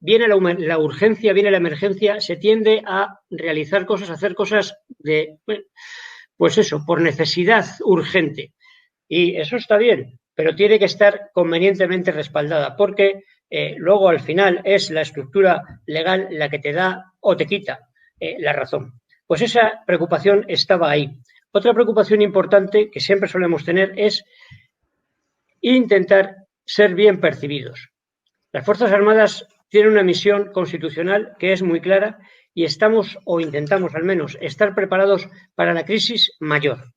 viene la urgencia, viene la emergencia, se tiende a realizar cosas, a hacer cosas pues eso, por necesidad urgente. Y eso está bien, pero tiene que estar convenientemente respaldada, porque luego al final es la estructura legal la que te da o te quita la razón. Pues esa preocupación estaba ahí. Otra preocupación importante que siempre solemos tener es intentar ser bien percibidos. Las Fuerzas Armadas tienen una misión constitucional que es muy clara y estamos, o intentamos al menos, estar preparados para la crisis mayor.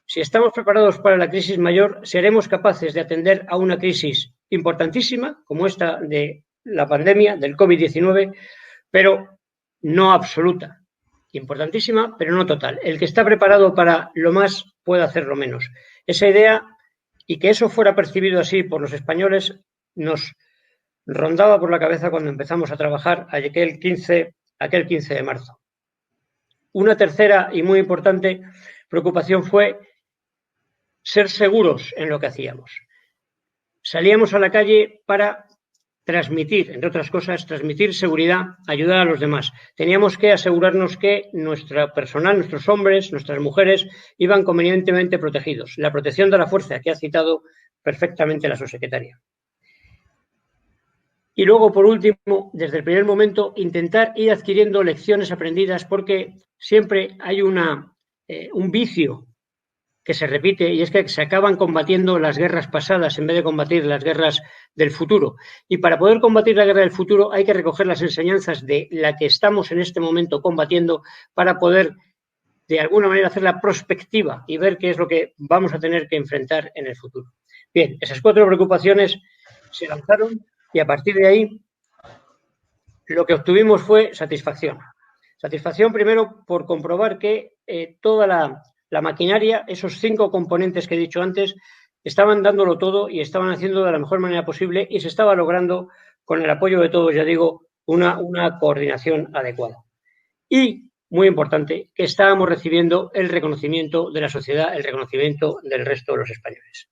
Si estamos preparados para la crisis mayor, seremos capaces de atender a una crisis importantísima, como esta de la pandemia del COVID-19, pero no absoluta. Importantísima, pero no total. El que está preparado para lo más puede hacerlo menos. Esa idea, y que eso fuera percibido así por los españoles, nos rondaba por la cabeza cuando empezamos a trabajar aquel 15 aquel 15 de marzo. Una tercera y muy importante preocupación fue ser seguros en lo que hacíamos. Salíamos a la calle para transmitir, entre otras cosas, transmitir seguridad, ayudar a los demás. Teníamos que asegurarnos que nuestro personal, nuestros hombres, nuestras mujeres, iban convenientemente protegidos. La protección de la fuerza, que ha citado perfectamente la subsecretaria. Y luego, por último, desde el primer momento, intentar ir adquiriendo lecciones aprendidas, porque siempre hay un vicio que se repite, y es que se acaban combatiendo las guerras pasadas en vez de combatir las guerras del futuro. Y para poder combatir la guerra del futuro hay que recoger las enseñanzas de la que estamos en este momento combatiendo para poder, de alguna manera, hacer la prospectiva y ver qué es lo que vamos a tener que enfrentar en el futuro. Bien, esas 4 preocupaciones se lanzaron y a partir de ahí lo que obtuvimos fue satisfacción. Satisfacción primero por comprobar que toda la maquinaria, esos 5 componentes que he dicho antes, estaban dándolo todo y estaban haciendo de la mejor manera posible y se estaba logrando, con el apoyo de todos, ya digo, una coordinación adecuada. Y, muy importante, que estábamos recibiendo el reconocimiento de la sociedad, el reconocimiento del resto de los españoles.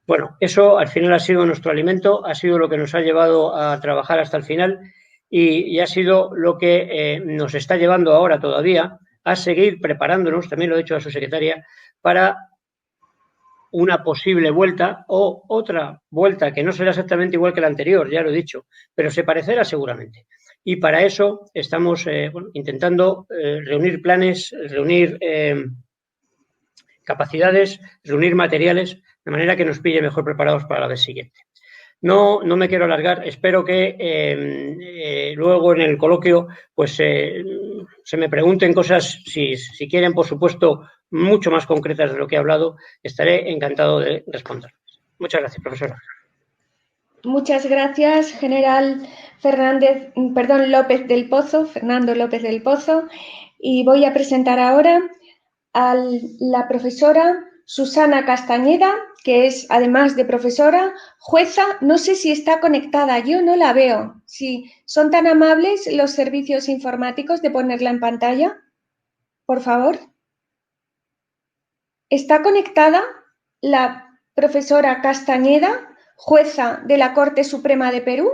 Bueno, eso al final ha sido nuestro alimento, ha sido lo que nos ha llevado a trabajar hasta el final y ha sido lo que nos está llevando ahora todavía a seguir preparándonos, también lo ha dicho la subsecretaria, para una posible vuelta o otra vuelta que no será exactamente igual que la anterior, ya lo he dicho, pero se parecerá seguramente. Y para eso estamos intentando reunir planes, reunir capacidades, reunir materiales, de manera que nos pille mejor preparados para la vez siguiente. No me quiero alargar, espero que luego en el coloquio pues se me pregunten cosas, si quieren, por supuesto, mucho más concretas de lo que he hablado, estaré encantado de responder. Muchas gracias, profesora. Muchas gracias, general López del Pozo, Fernando López del Pozo, y voy a presentar ahora a la profesora Susana Castañeda, que es, además de profesora, jueza. No sé si está conectada, yo no la veo. Si son tan amables los servicios informáticos de ponerla en pantalla, por favor. ¿Está conectada la profesora Castañeda, jueza de la Corte Suprema de Perú?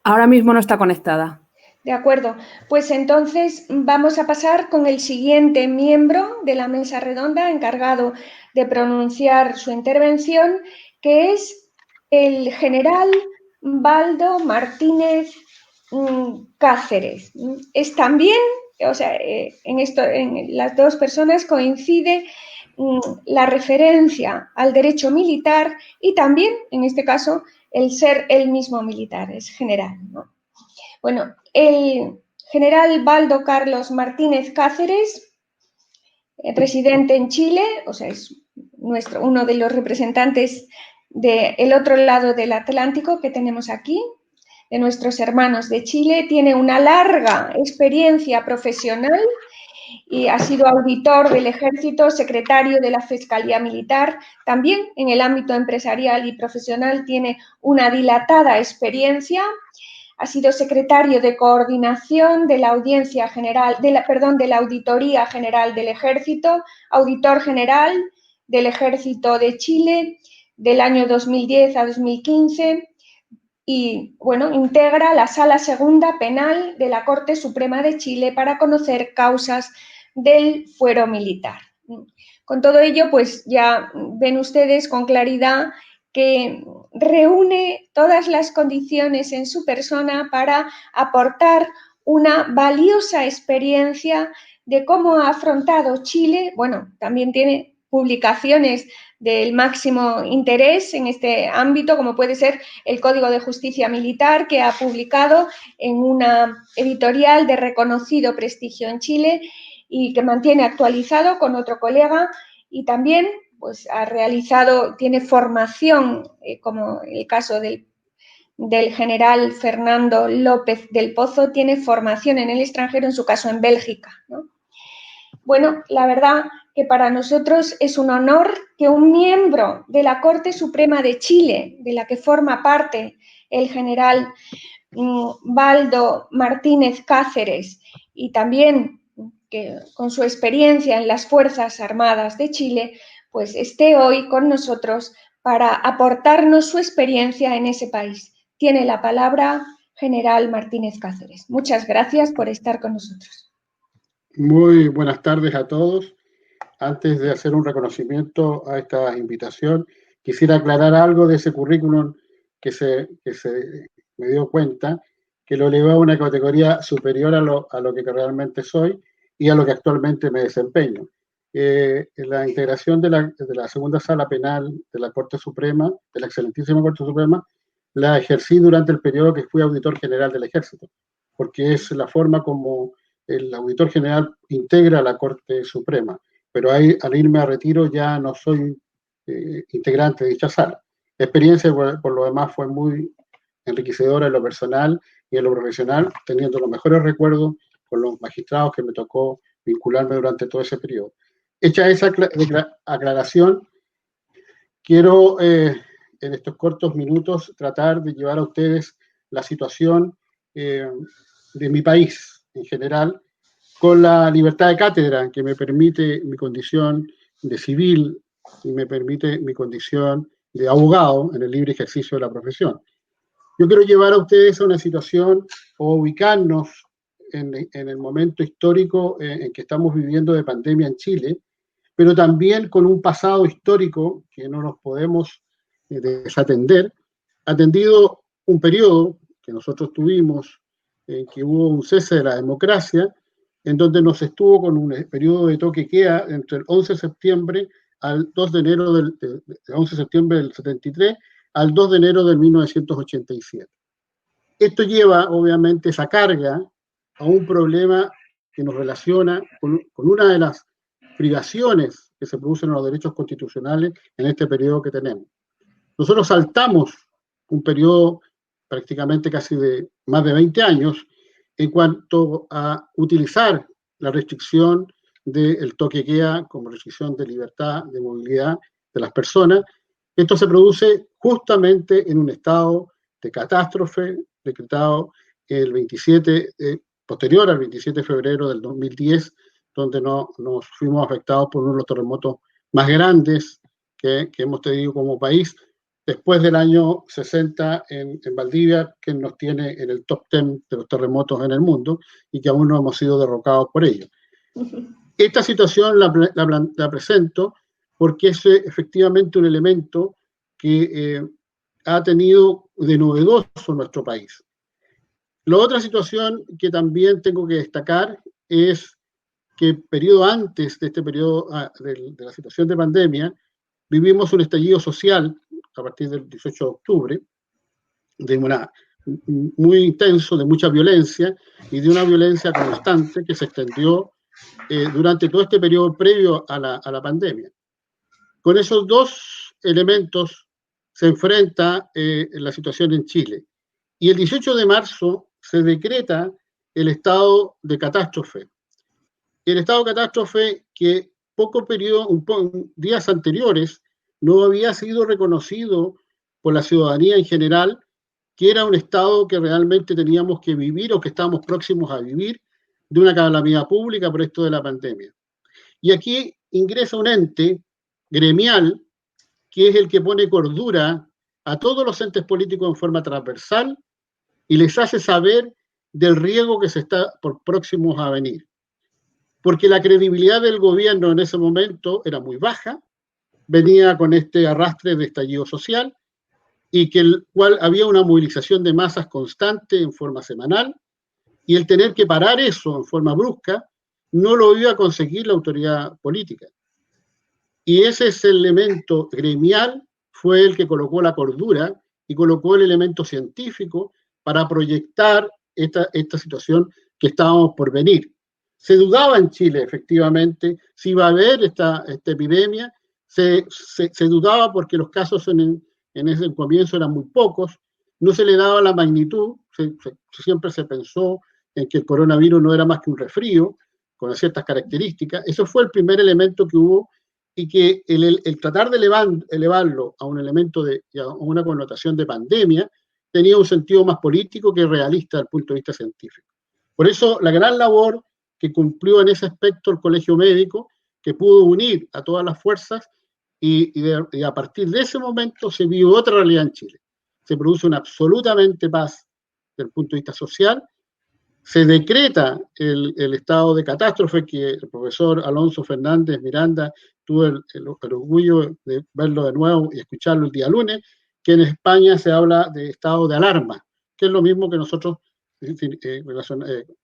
Ahora mismo no está conectada. De acuerdo, pues entonces vamos a pasar con el siguiente miembro de la mesa redonda encargado de pronunciar su intervención, que es el general Baldo Martínez Cáceres. Es también, o sea, en las dos personas coincide la referencia al derecho militar y también, en este caso, el ser él mismo militar, es general, ¿no? Bueno, el general Baldo Carlos Martínez Cáceres, residente en Chile, o sea, es uno de los representantes del otro lado del Atlántico que tenemos aquí, de nuestros hermanos de Chile, tiene una larga experiencia profesional y ha sido auditor del Ejército, secretario de la Fiscalía Militar. También en el ámbito empresarial y profesional tiene una dilatada experiencia. Ha sido secretario de coordinación de la Audiencia General, de la Auditoría General del Ejército, auditor general del Ejército de Chile del año 2010 a 2015 y, bueno, integra la Sala Segunda Penal de la Corte Suprema de Chile para conocer causas del fuero militar. Con todo ello, pues ya ven ustedes con claridad que reúne todas las condiciones en su persona para aportar una valiosa experiencia de cómo ha afrontado Chile. Bueno, también tiene publicaciones del máximo interés en este ámbito, como puede ser el Código de Justicia Militar, que ha publicado en una editorial de reconocido prestigio en Chile y que mantiene actualizado con otro colega, y también pues tiene formación, como el caso del general Fernando López del Pozo, tiene formación en el extranjero, en su caso en Bélgica, ¿no? Bueno, la verdad que para nosotros es un honor que un miembro de la Corte Suprema de Chile, de la que forma parte el general Baldo Martínez Cáceres y también que con su experiencia en las Fuerzas Armadas de Chile, pues esté hoy con nosotros para aportarnos su experiencia en ese país. Tiene la palabra General Martínez Cáceres. Muchas gracias por estar con nosotros. Muy buenas tardes a todos. Antes de hacer un reconocimiento a esta invitación, quisiera aclarar algo de ese currículum que se me dio cuenta, que lo elevó a una categoría superior a lo que realmente soy y a lo que actualmente me desempeño. La integración de la segunda sala penal de la Corte Suprema, de la excelentísima Corte Suprema, la ejercí durante el periodo que fui auditor general del Ejército, porque es la forma como el auditor general integra la Corte Suprema, pero ahí, al irme a retiro ya no soy integrante de dicha sala. La experiencia, por lo demás, fue muy enriquecedora en lo personal y en lo profesional, teniendo los mejores recuerdos con los magistrados que me tocó vincularme durante todo ese periodo. Hecha esa aclaración, quiero en estos cortos minutos tratar de llevar a ustedes la situación de mi país en general, con la libertad de cátedra que me permite mi condición de civil y me permite mi condición de abogado en el libre ejercicio de la profesión. Yo quiero llevar a ustedes a una situación o ubicarnos en el momento histórico en que estamos viviendo de pandemia en Chile, pero también con un pasado histórico que no nos podemos desatender, atendido un periodo que nosotros tuvimos, en que hubo un cese de la democracia, en donde nos estuvo con un periodo de toque queda entre el 11 de septiembre al 2 de enero del 11 de septiembre del 73 al 2 de enero del 1987. Esto lleva, obviamente, esa carga a un problema que nos relaciona con una de las privaciones que se producen en los derechos constitucionales en este periodo que tenemos. Nosotros saltamos un periodo prácticamente casi de más de 20 años en cuanto a utilizar la restricción del toque queda como restricción de libertad, de movilidad de las personas. Esto se produce justamente en un estado de catástrofe decretado el 27, posterior al 27 de febrero del 2010, donde nos fuimos afectados por uno de los terremotos más grandes que hemos tenido como país, después del año 60 en Valdivia, que nos tiene en el top 10 de los terremotos en el mundo y que aún no hemos sido derrocados por ello. Esta situación la presento porque es efectivamente un elemento que ha tenido de novedoso nuestro país. La otra situación que también tengo que destacar es que periodo antes de este periodo de la situación de pandemia, vivimos un estallido social a partir del 18 de octubre, muy intenso, de mucha violencia y de una violencia constante que se extendió durante todo este periodo previo a la pandemia. Con esos dos elementos se enfrenta la situación en Chile. Y el 18 de marzo se decreta el estado de catástrofe. El estado de catástrofe que días anteriores no había sido reconocido por la ciudadanía en general, que era un estado que realmente teníamos que vivir o que estábamos próximos a vivir de una calamidad pública por esto de la pandemia. Y aquí ingresa un ente gremial que es el que pone cordura a todos los entes políticos en forma transversal y les hace saber del riesgo que se está por próximos a venir. Porque la credibilidad del gobierno en ese momento era muy baja, venía con este arrastre de estallido social y que el cual había una movilización de masas constante en forma semanal, y el tener que parar eso en forma brusca no lo iba a conseguir la autoridad política. Y ese es el elemento gremial, fue el que colocó la cordura y colocó el elemento científico para proyectar esta situación que estábamos por venir. Se dudaba en Chile, efectivamente, si iba a haber esta epidemia. Se dudaba porque los casos en ese comienzo eran muy pocos, no se le daba la magnitud, siempre se pensó en que el coronavirus no era más que un resfrío, con ciertas características. Eso fue el primer elemento que hubo, y que el tratar de elevarlo a un elemento a una connotación de pandemia, tenía un sentido más político que realista desde el punto de vista científico. Por eso la gran labor que cumplió en ese aspecto el Colegio Médico, que pudo unir a todas las fuerzas y a partir de ese momento se vio otra realidad en Chile. Se produce una absolutamente paz desde el punto de vista social, se decreta el estado de catástrofe que el profesor Alonso Fernández Miranda tuvo el orgullo de verlo de nuevo y escucharlo el día lunes, que en España se habla de estado de alarma, que es lo mismo que nosotros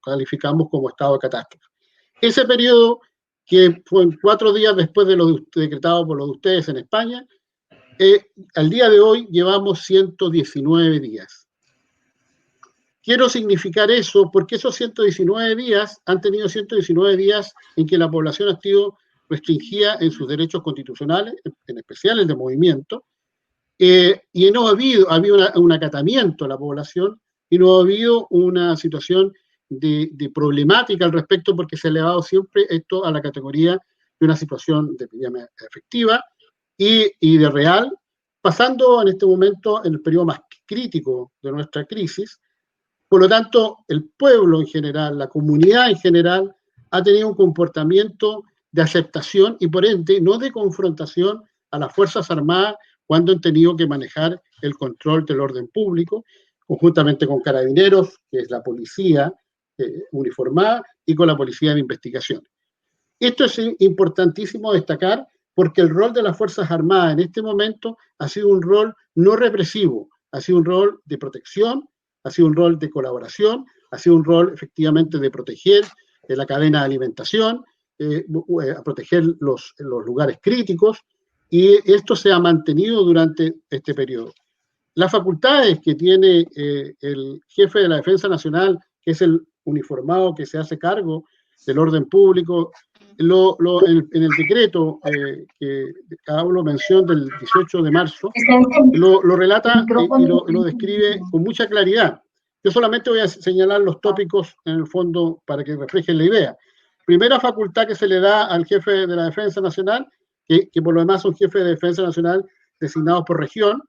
calificamos como estado de catástrofe. Ese periodo, que fue 4 días después de lo decretado por los de ustedes en España, al día de hoy llevamos 119 días. Quiero significar eso porque esos 119 días han tenido 119 días en que la población ha sido restringida en sus derechos constitucionales, en especial el de movimiento, y no ha habido un acatamiento a la población y no ha habido una situación de problemática al respecto porque se ha elevado siempre esto a la categoría de una situación de epidemia efectiva y de real, pasando en este momento en el periodo más crítico de nuestra crisis. Por lo tanto, el pueblo en general, la comunidad en general, ha tenido un comportamiento de aceptación y por ende no de confrontación a las Fuerzas Armadas cuando han tenido que manejar el control del orden público, conjuntamente con Carabineros, que es la policía uniformada, y con la policía de investigación. Esto es importantísimo destacar porque el rol de las Fuerzas Armadas en este momento ha sido un rol no represivo, ha sido un rol de protección, ha sido un rol de colaboración, ha sido un rol efectivamente de proteger la cadena de alimentación, a proteger los lugares críticos, y esto se ha mantenido durante este periodo. Las facultades que tiene el jefe de la Defensa Nacional, que es el uniformado que se hace cargo del orden público, en el decreto que hablo mención del 18 de marzo, lo relata y lo describe con mucha claridad. Yo solamente voy a señalar los tópicos en el fondo para que reflejen la idea. Primera facultad que se le da al jefe de la Defensa Nacional, que por lo demás son jefes de Defensa Nacional designados por región,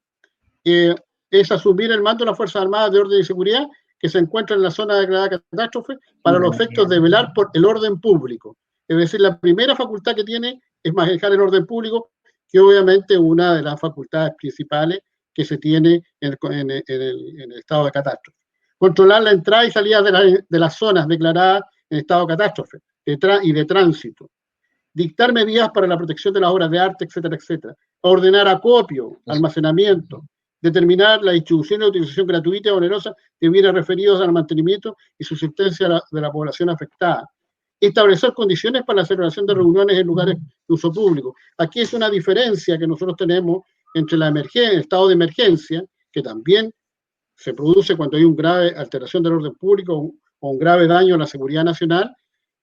es asumir el mando de las Fuerzas Armadas de Orden y Seguridad que se encuentran en la zona declarada de catástrofe para los efectos de velar por el orden público. Es decir, la primera facultad que tiene es manejar el orden público, que obviamente es una de las facultades principales que se tiene en el estado de catástrofe. Controlar la entrada y salida de las zonas declaradas en estado de catástrofe y de tránsito. Dictar medidas para la protección de las obras de arte, etcétera, etcétera. Ordenar acopio, almacenamiento. Determinar la distribución y la utilización gratuita y onerosa de bienes referidos al mantenimiento y subsistencia de la población afectada. Establecer condiciones para la celebración de reuniones en lugares de uso público. Aquí es una diferencia que nosotros tenemos entre la emergencia, el estado de emergencia, que también se produce cuando hay una grave alteración del orden público o un grave daño a la seguridad nacional,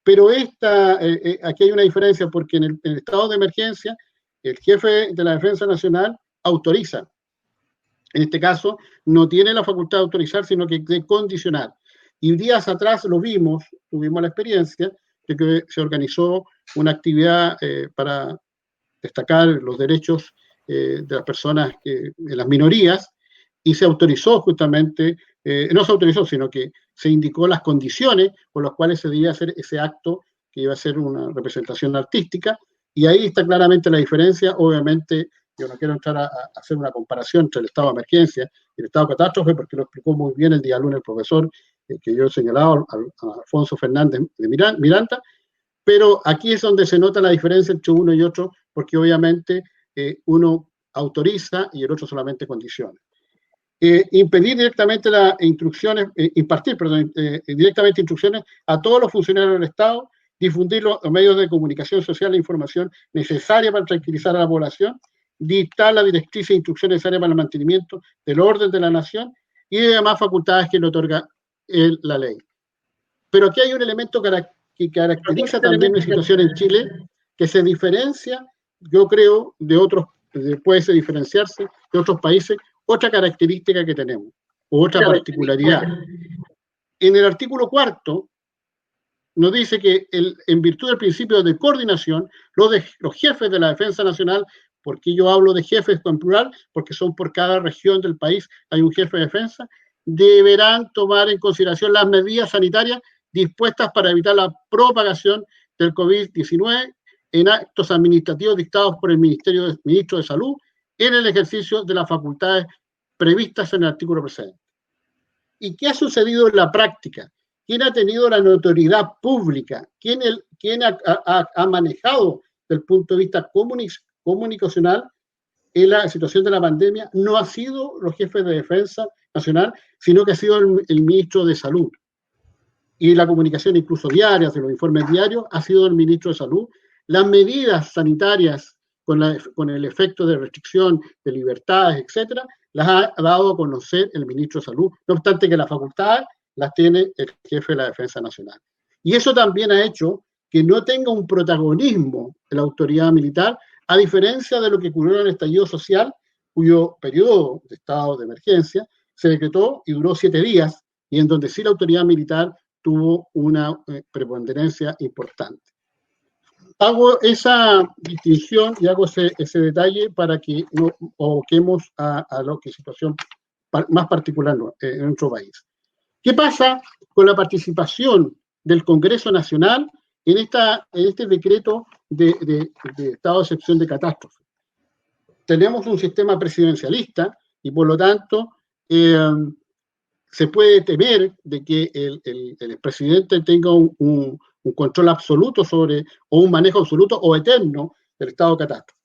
pero aquí hay una diferencia porque en el estado de emergencia el jefe de la Defensa Nacional autoriza. En este caso, no tiene la facultad de autorizar, sino que de condicionar. Y días atrás lo vimos, tuvimos la experiencia de que se organizó una actividad para destacar los derechos de las personas, de las minorías, y se autorizó justamente, no se autorizó, sino que se indicó las condiciones por las cuales se debía hacer ese acto, que iba a ser una representación artística, y ahí está claramente la diferencia. Obviamente, yo no quiero entrar a hacer una comparación entre el estado de emergencia y el estado de catástrofe, porque lo explicó muy bien el día lunes el profesor que yo he señalado, a Alfonso Fernández de Miranda, pero aquí es donde se nota la diferencia entre uno y otro, porque obviamente uno autoriza y el otro solamente condiciona. Impedir directamente las instrucciones, impartir, perdón, directamente instrucciones a todos los funcionarios del Estado, difundir los medios de comunicación social e información necesaria para tranquilizar a la población, dictar las directrices e instrucciones necesarias para el mantenimiento del orden de la nación y demás facultades que le otorga la ley. Pero aquí hay un elemento que caracteriza también la situación en Chile, que se diferencia, yo creo, de otros, puede diferenciarse de otros países, otra característica que tenemos, o otra particularidad. En el artículo 4 nos dice que en virtud del principio de coordinación, los jefes de la Defensa Nacional ¿Por qué yo hablo de jefes en plural? Porque son por cada región del país, hay un jefe de defensa. Deberán tomar en consideración las medidas sanitarias dispuestas para evitar la propagación del COVID-19 en actos administrativos dictados por el Ministro de Salud en el ejercicio de las facultades previstas en el artículo precedente. ¿Y qué ha sucedido en la práctica? ¿Quién ha tenido la notoriedad pública? ¿Quién ha manejado desde el punto de vista comunicacional en la situación de la pandemia? No ha sido los jefes de defensa nacional, sino que ha sido el ministro de Salud. Y la comunicación incluso diaria, de los informes diarios, ha sido el ministro de Salud. Las medidas sanitarias con el efecto de restricción de libertades, etcétera, las ha dado a conocer el ministro de Salud, no obstante que las facultades las tiene el jefe de la Defensa Nacional. Y eso también ha hecho que no tenga un protagonismo de la autoridad militar, a diferencia de lo que ocurrió en el estallido social, cuyo periodo de estado de emergencia se decretó y duró 7 días, y en donde sí la autoridad militar tuvo una preponderancia importante. Hago esa distinción y hago ese detalle para que no aboquemos a lo que es situación más particular en nuestro país. ¿Qué pasa con la participación del Congreso Nacional en este decreto de estado de excepción de catástrofe? Tenemos un sistema presidencialista y por lo tanto se puede temer de que el presidente tenga un control absoluto sobre, o un manejo absoluto o eterno del estado de catástrofe.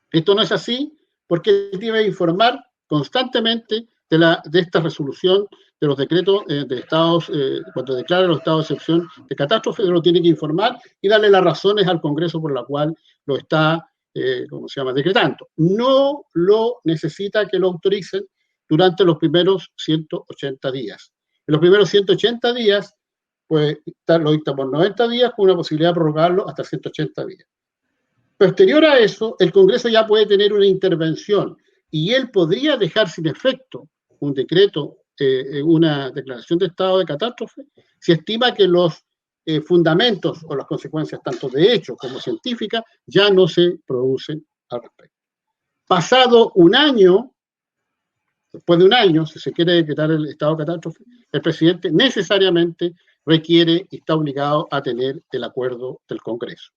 Esto no es así porque él debe informar constantemente de esta resolución de los decretos de estados, cuando declara los estados de excepción de catástrofe, lo tiene que informar y darle las razones al Congreso por la cual lo está, decretando. No lo necesita que lo autoricen durante los primeros 180 días. En los primeros 180 días, pues lo dicta por 90 días con una posibilidad de prorrogarlo hasta 180 días. Posterior a eso, el Congreso ya puede tener una intervención y él podría dejar sin efecto un decreto, una declaración de estado de catástrofe, si estima que los fundamentos o las consecuencias, tanto de hecho como científicas, ya no se producen al respecto. Pasado un año, después de un año, si se quiere decretar el estado de catástrofe, el presidente necesariamente requiere y está obligado a tener el acuerdo del Congreso.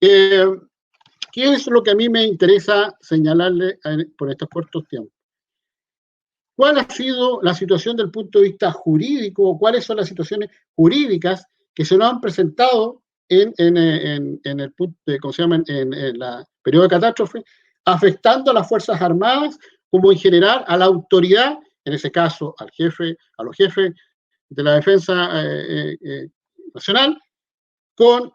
¿Qué es lo que a mí me interesa señalarle por estos cortos tiempos? ¿Cuál ha sido la situación del punto de vista jurídico o cuáles son las situaciones jurídicas que se nos han presentado en el punto, en la periodo de catástrofe, afectando a las Fuerzas Armadas como en general a la autoridad, en ese caso a los jefes de la Defensa Nacional, con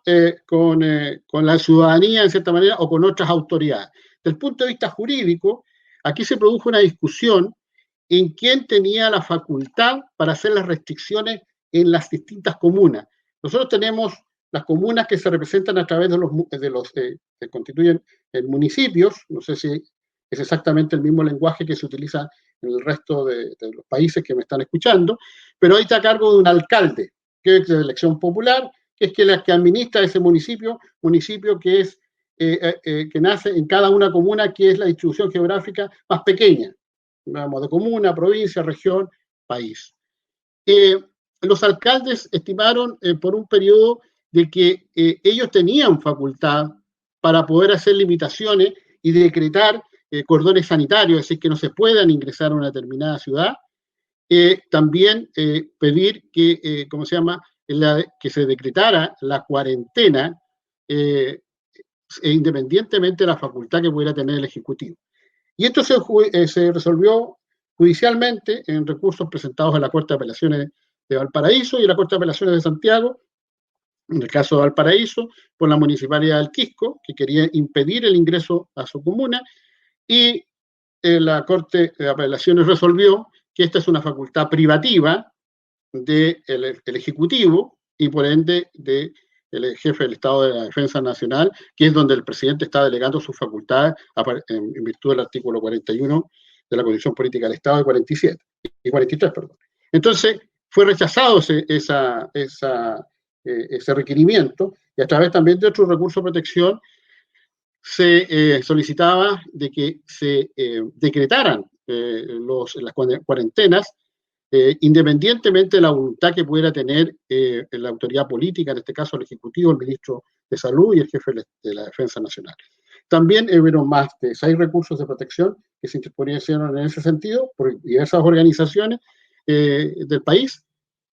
la ciudadanía en cierta manera o con otras autoridades? Desde el punto de vista jurídico, aquí se produjo una discusión en quién tenía la facultad para hacer las restricciones en las distintas comunas. Nosotros tenemos las comunas que se representan a través de los que constituyen municipios, no sé si es exactamente el mismo lenguaje que se utiliza en el resto de los países que me están escuchando, pero ahí está a cargo de un alcalde, que es de elección popular, que es la que administra ese municipio que es que nace en cada una comuna, que es la distribución geográfica más pequeña, vamos, de comuna, provincia, región, país. Los alcaldes estimaron por un periodo de que ellos tenían facultad para poder hacer limitaciones y decretar cordones sanitarios, es decir, que no se puedan ingresar a una determinada ciudad. También pedir que, que se decretara la cuarentena independientemente de la facultad que pudiera tener el Ejecutivo. Y esto se resolvió judicialmente en recursos presentados en la Corte de Apelaciones de Valparaíso y en la Corte de Apelaciones de Santiago, en el caso de Valparaíso, por la Municipalidad del Quisco, que quería impedir el ingreso a su comuna, y la Corte de Apelaciones resolvió que esta es una facultad privativa del Ejecutivo y por ende del jefe del Estado de la Defensa Nacional, que es donde el presidente está delegando sus facultades en virtud del artículo 41 de la Constitución Política del Estado de 43, perdón. Entonces, fue rechazado ese requerimiento y a través también de otro recurso de protección se solicitaba de que se decretaran las cuarentenas, independientemente de la voluntad que pudiera tener la autoridad política, en este caso el Ejecutivo, el Ministro de Salud y el Jefe de la Defensa Nacional. También hubo más de 6 recursos de protección que se interpusieron en ese sentido por diversas organizaciones del país.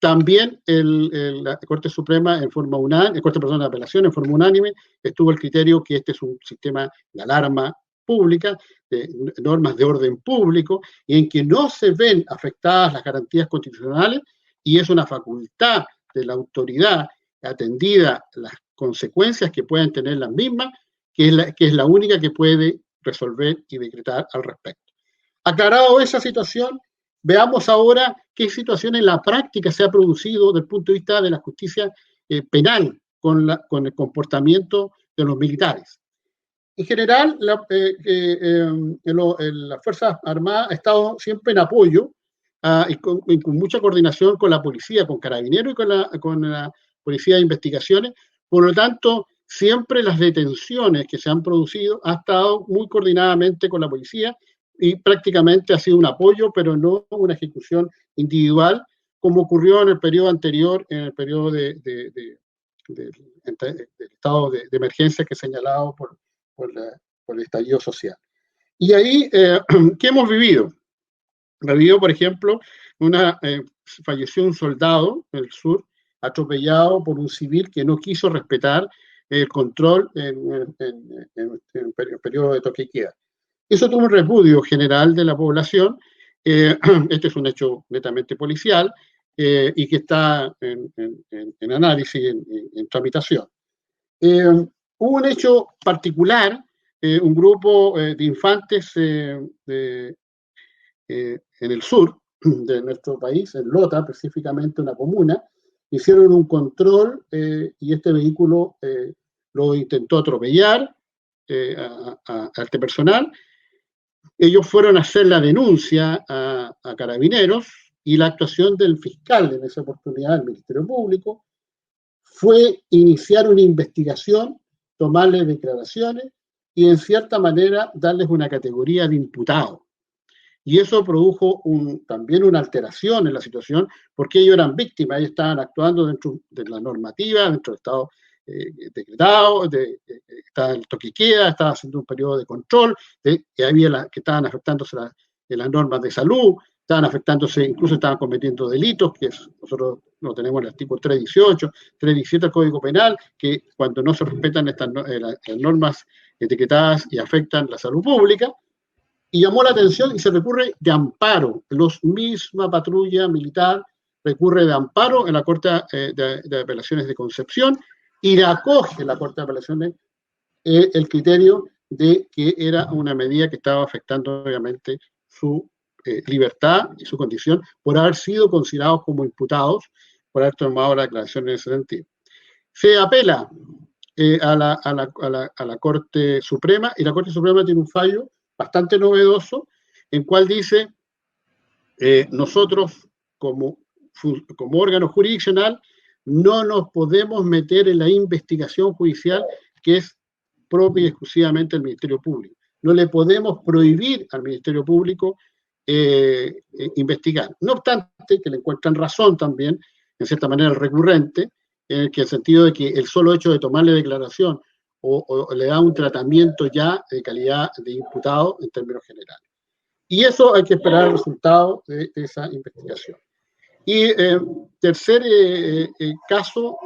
También la Corte Suprema en forma unánime, de apelación en forma unánime, estuvo el criterio que este es un sistema de alarma pública, de normas de orden público, y en que no se ven afectadas las garantías constitucionales, y es una facultad de la autoridad atendida las consecuencias que pueden tener las mismas, que es la única que puede resolver y decretar al respecto. Aclarado esa situación, veamos ahora qué situación en la práctica se ha producido desde el punto de vista de la justicia penal con el comportamiento de los militares. En general, las Fuerzas Armadas han estado siempre en apoyo y con mucha coordinación con la policía, con Carabineros y con la Policía de Investigaciones. Por lo tanto, siempre las detenciones que se han producido han estado muy coordinadamente con la policía y prácticamente ha sido un apoyo, pero no una ejecución individual, como ocurrió en el periodo anterior, en el periodo del estado de emergencia que he señalado por el estallido social. Y ahí, ¿qué hemos vivido? Vivido, por ejemplo, falleció un soldado en el sur, atropellado por un civil que no quiso respetar el control en el periodo de toque y queda. Eso tuvo un repudio general de la población. Este es un hecho netamente policial y que está en análisis, en tramitación. Hubo un hecho particular, un grupo de infantes en el sur de nuestro país, en Lota, específicamente una comuna, hicieron un control y este vehículo lo intentó atropellar a este personal. Ellos fueron a hacer la denuncia a Carabineros y la actuación del fiscal en esa oportunidad, el Ministerio Público, fue iniciar una investigación, tomarles declaraciones y en cierta manera darles una categoría de imputado. Y eso produjo también una alteración en la situación porque ellos eran víctimas, ellos estaban actuando dentro de la normativa, dentro del estado decretado, estaba el toque y queda, estaba haciendo un periodo de control, que estaban afectándose las normas de salud, estaban afectándose, incluso estaban cometiendo delitos, que nosotros lo tenemos en el artículo 318, 317 del Código Penal, que cuando no se respetan las normas etiquetadas y afectan la salud pública, y llamó la atención y se recurre de amparo. La misma patrulla militar recurre de amparo en la Corte de Apelaciones de Concepción y le acoge la Corte de Apelaciones el criterio de que era una medida que estaba afectando obviamente su libertad y su condición por haber sido considerados como imputados, por haber tomado la declaración en ese sentido. Se apela a la Corte Suprema y la Corte Suprema tiene un fallo bastante novedoso en cual dice nosotros como órgano jurisdiccional no nos podemos meter en la investigación judicial que es propia y exclusivamente del Ministerio Público. No le podemos prohibir al Ministerio Público investigar. No obstante, que le encuentran razón también, en cierta manera, el recurrente, en el sentido de que el solo hecho de tomarle declaración o le da un tratamiento ya de calidad de imputado en términos generales. Y eso hay que esperar el resultado de esa investigación. Y tercer caso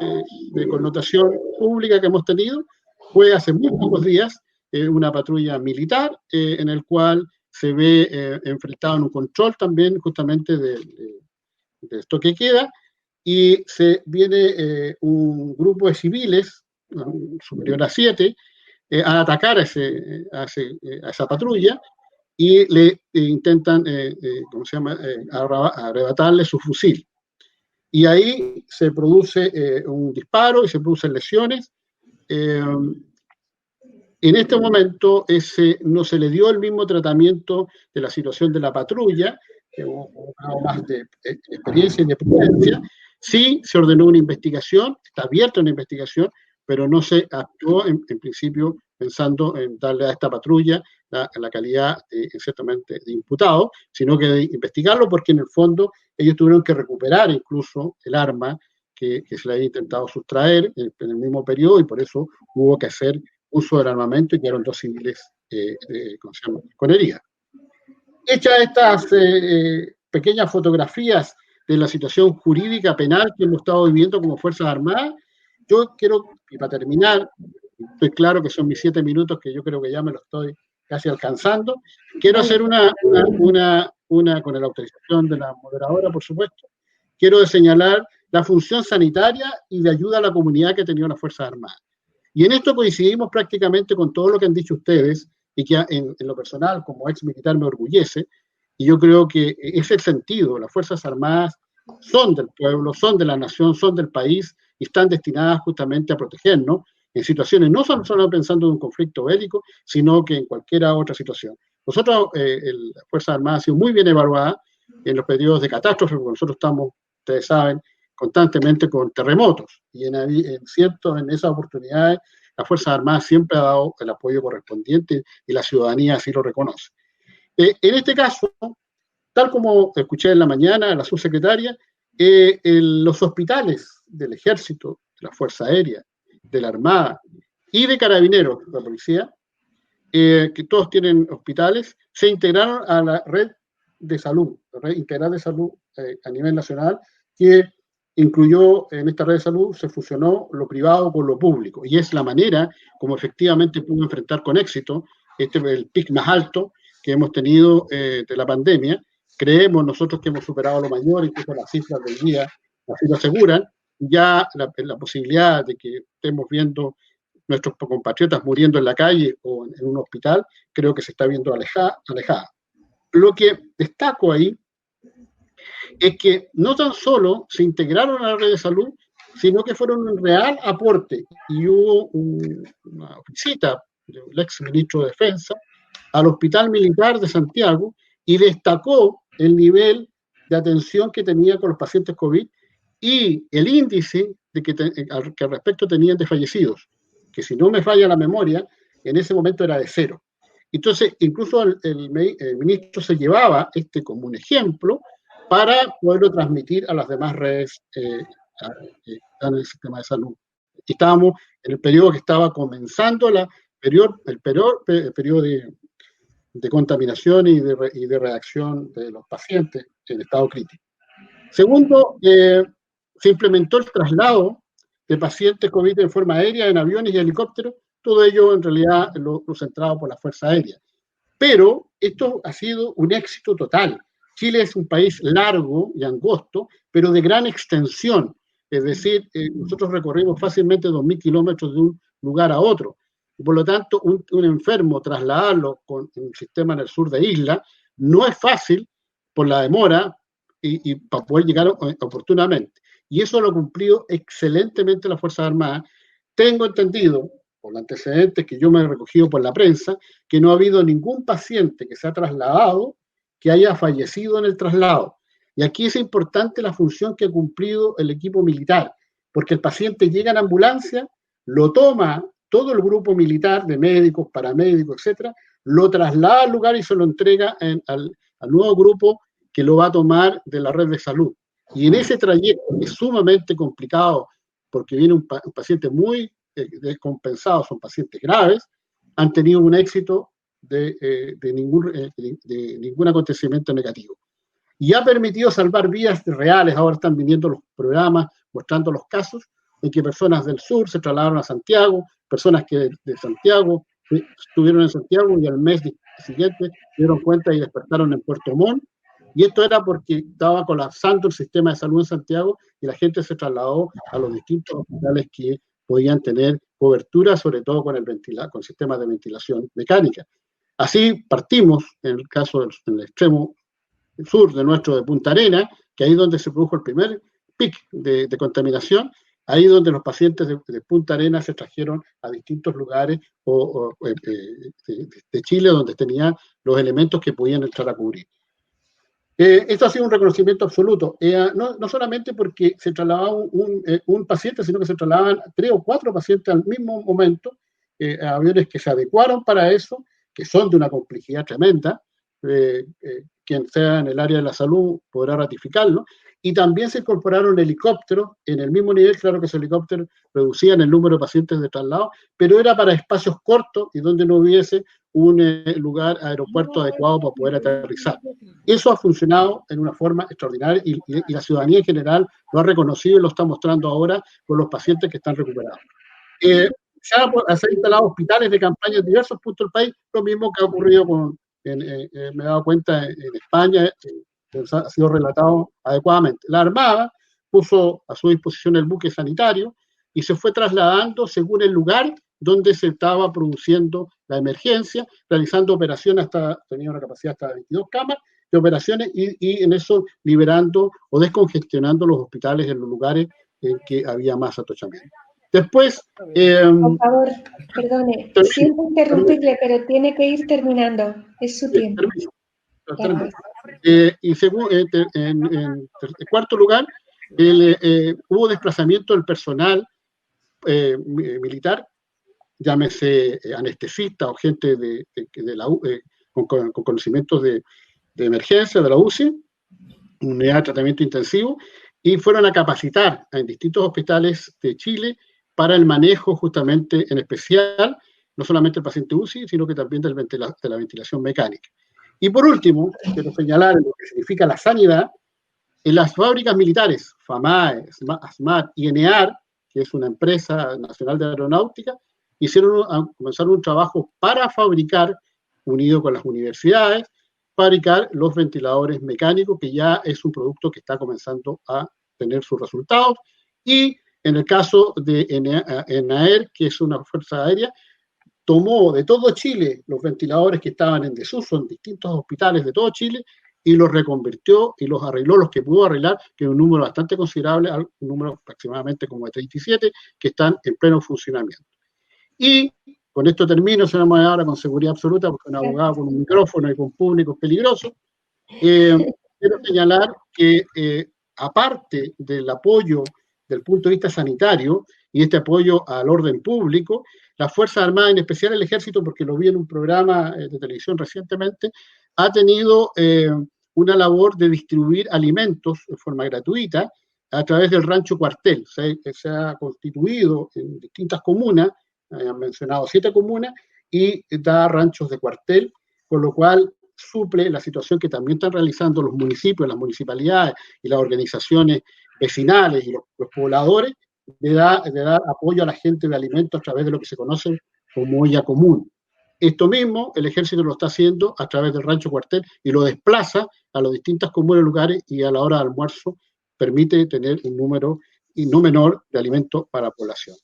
de connotación pública que hemos tenido fue hace muy pocos días una patrulla militar en el cual se ve enfrentado en un control también justamente del toque y queda y se viene un grupo de civiles superior a 7 a atacar a esa patrulla y le intentan, arrebatarle su fusil. Y ahí se produce un disparo y se producen lesiones. En este momento no se le dio el mismo tratamiento de la situación de la patrulla, que hubo más de experiencia y de prudencia. Sí se ordenó una investigación, está abierta una investigación, pero no se actuó en principio pensando en darle a esta patrulla la calidad ciertamente de imputado, sino que de investigarlo, porque en el fondo ellos tuvieron que recuperar incluso el arma que se le había intentado sustraer en el mismo periodo, y por eso hubo que hacer uso del armamento y quedaron 2 civiles con heridas. Hechas estas pequeñas fotografías de la situación jurídica penal que hemos estado viviendo como Fuerzas Armadas, yo quiero, y para terminar, estoy claro que son mis 7 minutos, que yo creo que ya me lo estoy casi alcanzando, quiero hacer una con la autorización de la moderadora, por supuesto, quiero señalar la función sanitaria y de ayuda a la comunidad que ha tenido las Fuerzas Armadas. Y en esto coincidimos prácticamente con todo lo que han dicho ustedes, y que en lo personal, como ex militar, me orgullece, y yo creo que es el sentido. Las Fuerzas Armadas son del pueblo, son de la nación, son del país, y están destinadas justamente a protegernos en situaciones, no solo pensando en un conflicto bélico, sino que en cualquier otra situación. Nosotros, la Fuerza Armada ha sido muy bien evaluada en los periodos de catástrofe, porque nosotros estamos, ustedes saben, constantemente con terremotos, y en esas oportunidades la Fuerza Armada siempre ha dado el apoyo correspondiente y la ciudadanía así lo reconoce. En este caso, tal como escuché en la mañana a la subsecretaria, los hospitales del Ejército, de la Fuerza Aérea, de la Armada y de Carabineros, de la Policía, que todos tienen hospitales, se integraron a la red de salud, la red integral de salud a nivel nacional, que incluyó en esta red de salud, se fusionó lo privado con lo público, y es la manera como efectivamente pudo enfrentar con éxito el pic más alto que hemos tenido de la pandemia. Creemos nosotros que hemos superado lo mayor, incluso las cifras del día así lo aseguran. Ya la posibilidad de que estemos viendo nuestros compatriotas muriendo en la calle o en un hospital, creo que se está viendo alejada. Lo que destaco ahí es que no tan solo se integraron a la red de salud, sino que fueron un real aporte, y hubo una visita del ex ministro de Defensa al Hospital Militar de Santiago, y destacó el nivel de atención que tenía con los pacientes COVID y el índice que al respecto tenían de fallecidos, que si no me falla la memoria, en ese momento era de 0. Entonces, incluso el ministro se llevaba como un ejemplo para poderlo transmitir a las demás redes en el sistema de salud. Estábamos en el periodo que estaba comenzando el periodo de contaminación y de reacción de los pacientes en estado crítico. Segundo, se implementó el traslado de pacientes COVID de forma aérea en aviones y helicópteros, todo ello en realidad lo centrado por la Fuerza Aérea. Pero esto ha sido un éxito total. Chile es un país largo y angosto, pero de gran extensión. Es decir, nosotros recorrimos fácilmente 2.000 kilómetros de un lugar a otro. Y por lo tanto, un enfermo trasladarlo con un sistema en el sur de isla no es fácil por la demora y para poder llegar oportunamente. Y eso lo cumplió excelentemente la Fuerza Armada. Tengo entendido, por los antecedentes que yo me he recogido por la prensa, que no ha habido ningún paciente que se ha trasladado que haya fallecido en el traslado. Y aquí es importante la función que ha cumplido el equipo militar, porque el paciente llega en ambulancia, lo toma todo el grupo militar de médicos, paramédicos, etcétera, lo traslada al lugar y se lo entrega al nuevo grupo que lo va a tomar de la red de salud. Y en ese trayecto, que es sumamente complicado, porque viene un paciente muy descompensado, son pacientes graves, han tenido un éxito de ningún acontecimiento negativo. Y ha permitido salvar vidas reales. Ahora están viniendo los programas mostrando los casos en que personas del sur se trasladaron a Santiago, personas que de Santiago estuvieron en Santiago y al mes siguiente se dieron cuenta y despertaron en Puerto Montt. Y esto era porque estaba colapsando el sistema de salud en Santiago y la gente se trasladó a los distintos hospitales que podían tener cobertura, sobre todo con con sistemas de ventilación mecánica. Así partimos, en el caso del extremo sur de Punta Arenas, que ahí donde se produjo el primer pic de contaminación, ahí donde los pacientes de Punta Arenas se trajeron a distintos lugares de Chile, donde tenían los elementos que podían entrar a cubrir. Esto ha sido un reconocimiento absoluto, no solamente porque se trasladaba un paciente, sino que se trasladaban 3 o 4 pacientes al mismo momento, aviones que se adecuaron para eso, que son de una complejidad tremenda. Quien sea en el área de la salud podrá ratificarlo. Y también se incorporaron helicópteros en el mismo nivel. Claro que esos helicópteros reducían el número de pacientes de traslado, pero era para espacios cortos y donde no hubiese un lugar, aeropuerto adecuado para poder aterrizar. Eso ha funcionado en una forma extraordinaria y la ciudadanía en general lo ha reconocido y lo está mostrando ahora con los pacientes que están recuperados. Se han instalado hospitales de campaña en diversos puntos del país, lo mismo que ha ocurrido me he dado cuenta en España, ha sido relatado adecuadamente. La Armada puso a su disposición el buque sanitario y se fue trasladando según el lugar donde se estaba produciendo la emergencia, realizando operaciones tenía una capacidad hasta 22 camas de operaciones y en eso liberando o descongestionando los hospitales en los lugares en que había más atochamiento. Después... por favor, perdone, siento interrumpirle, pero tiene que ir terminando, es su tiempo. Y en cuarto lugar, hubo desplazamiento del personal militar, llámese anestesista o gente con conocimientos de emergencia de la UCI, unidad de tratamiento intensivo, y fueron a capacitar en distintos hospitales de Chile para el manejo justamente en especial, no solamente el paciente UCI, sino que también de la ventilación mecánica. Y por último, quiero señalar lo que significa la sanidad. En las fábricas militares, FAMAE, ASMAT y ENEAR, que es una empresa nacional de aeronáutica, comenzaron un trabajo para fabricar, unido con las universidades, fabricar los ventiladores mecánicos, que ya es un producto que está comenzando a tener sus resultados. Y en el caso de ENAER, que es una fuerza aérea, tomó de todo Chile los ventiladores que estaban en desuso en distintos hospitales de todo Chile y los reconvirtió y los arregló, los que pudo arreglar, que es un número bastante considerable, un número aproximadamente como de 37, que están en pleno funcionamiento. Y con esto termino, señora moderadora, con seguridad absoluta, porque un abogado con un micrófono y con público es peligroso. Quiero señalar que aparte del apoyo del punto de vista sanitario y este apoyo al orden público, las Fuerzas Armadas, en especial el Ejército, porque lo vi en un programa de televisión recientemente, ha tenido una labor de distribuir alimentos de forma gratuita a través del Rancho Cuartel. Se ha constituido en distintas comunas, han mencionado 7 comunas, y da ranchos de cuartel, con lo cual suple la situación que también están realizando los municipios, las municipalidades y las organizaciones vecinales y los pobladores, de dar apoyo a la gente de alimentos a través de lo que se conoce como olla común. Esto mismo el Ejército lo está haciendo a través del Rancho Cuartel y lo desplaza a los distintos comunes lugares y a la hora de almuerzo permite tener un número y no menor de alimentos para la población.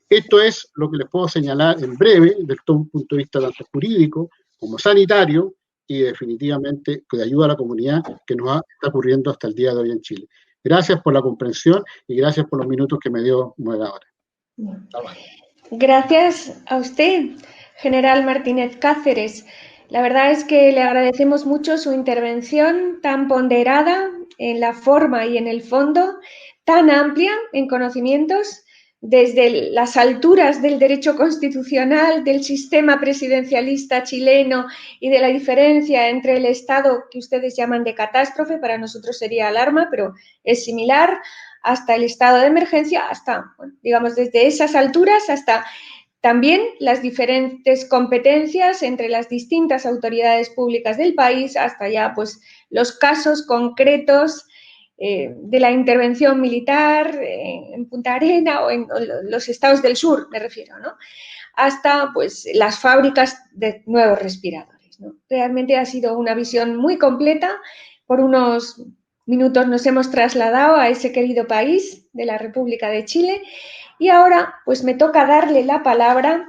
Esto es lo que les puedo señalar en breve, desde un punto de vista tanto jurídico como sanitario y definitivamente de ayuda a la comunidad que nos está ocurriendo hasta el día de hoy en Chile. Gracias por la comprensión y gracias por los minutos que me dio moderadora. Gracias a usted, General Martínez Cáceres. La verdad es que le agradecemos mucho su intervención tan ponderada en la forma y en el fondo, tan amplia en conocimientos, desde las alturas del derecho constitucional, del sistema presidencialista chileno y de la diferencia entre el estado que ustedes llaman de catástrofe, para nosotros sería alarma, pero es similar, hasta el estado de emergencia, hasta, bueno, digamos, desde esas alturas hasta también las diferentes competencias entre las distintas autoridades públicas del país, hasta ya pues los casos concretos de la intervención militar en Punta Arena o en los estados del sur, me refiero, ¿no? Hasta pues las fábricas de nuevos respiradores, ¿no? Realmente ha sido una visión muy completa. Por unos minutos nos hemos trasladado a ese querido país de la República de Chile y ahora pues me toca darle la palabra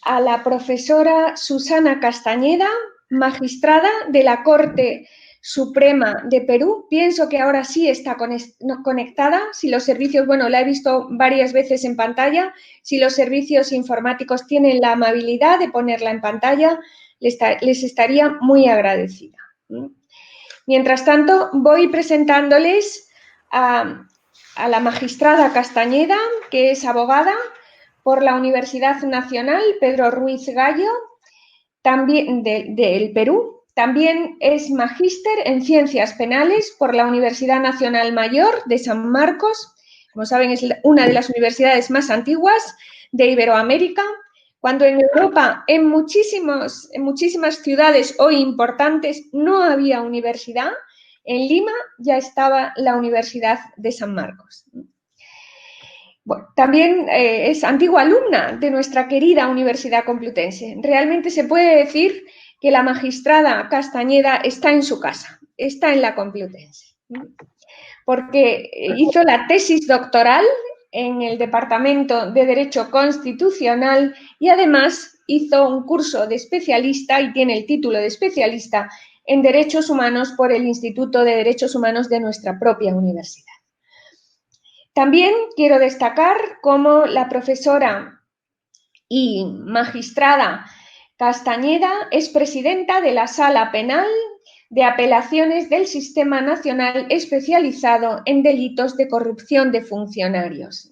a la profesora Susana Castañeda, magistrada de la Corte Suprema de Perú. Pienso que ahora sí está conectada. Si los servicios, bueno, la he visto varias veces en pantalla, si los servicios informáticos tienen la amabilidad de ponerla en pantalla, les estaría muy agradecida. Mientras tanto, voy presentándoles a la magistrada Castañeda, que es abogada, por la Universidad Nacional Pedro Ruiz Gallo, también del Perú. También es magíster en Ciencias Penales por la Universidad Nacional Mayor de San Marcos. Como saben, es una de las universidades más antiguas de Iberoamérica. Cuando en Europa, en muchísimas ciudades hoy importantes, no había universidad, en Lima ya estaba la Universidad de San Marcos. Bueno, también es antigua alumna de nuestra querida Universidad Complutense. Realmente se puede decir que la magistrada Castañeda está en su casa, está en la Complutense, porque hizo la tesis doctoral en el Departamento de Derecho Constitucional y además hizo un curso de especialista y tiene el título de especialista en Derechos Humanos por el Instituto de Derechos Humanos de nuestra propia universidad. También quiero destacar cómo la profesora y magistrada Castañeda es presidenta de la Sala Penal de Apelaciones del Sistema Nacional Especializado en Delitos de Corrupción de Funcionarios.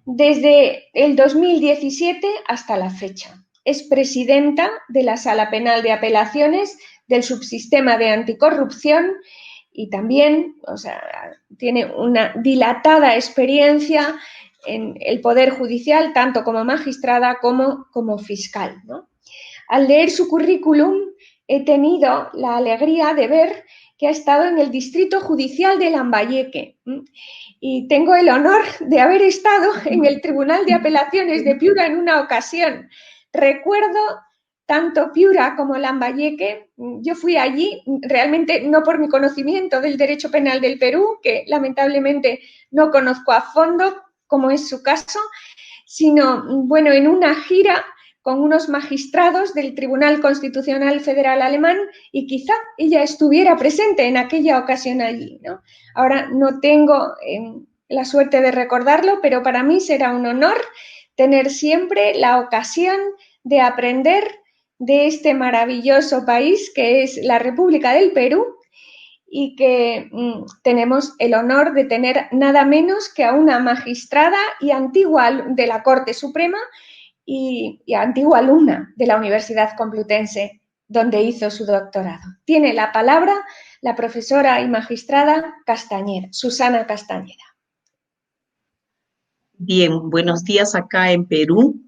Desde el 2017 hasta la fecha. Es presidenta de la Sala Penal de Apelaciones del Subsistema de Anticorrupción y también, tiene una dilatada experiencia en el Poder Judicial, tanto como magistrada como fiscal, ¿no? Al leer su currículum, he tenido la alegría de ver que ha estado en el Distrito Judicial de Lambayeque y tengo el honor de haber estado en el Tribunal de Apelaciones de Piura en una ocasión. Recuerdo tanto Piura como Lambayeque. Yo fui allí realmente no por mi conocimiento del derecho penal del Perú, que lamentablemente no conozco a fondo, como es su caso, sino, bueno, en una gira con unos magistrados del Tribunal Constitucional Federal Alemán y quizá ella estuviera presente en aquella ocasión allí, ¿no? Ahora no tengo la suerte de recordarlo, pero para mí será un honor tener siempre la ocasión de aprender de este maravilloso país que es la República del Perú y que tenemos el honor de tener nada menos que a una magistrada y antigua de la Corte Suprema y antigua alumna de la Universidad Complutense, donde hizo su doctorado. Tiene la palabra la profesora y magistrada Castañeda, Susana Castañeda. Bien, buenos días acá en Perú,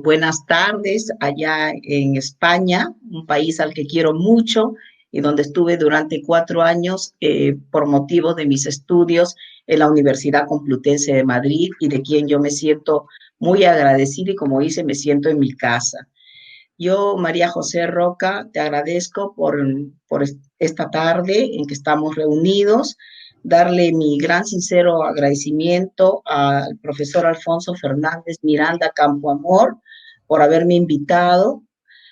buenas tardes allá en España, un país al que quiero mucho y donde estuve durante 4 años por motivo de mis estudios en la Universidad Complutense de Madrid y de quien yo me siento muy agradecida y como dice, me siento en mi casa. Yo, María José Roca, te agradezco por esta tarde en que estamos reunidos, darle mi gran sincero agradecimiento al profesor Alfonso Fernández Miranda Campoamor por haberme invitado.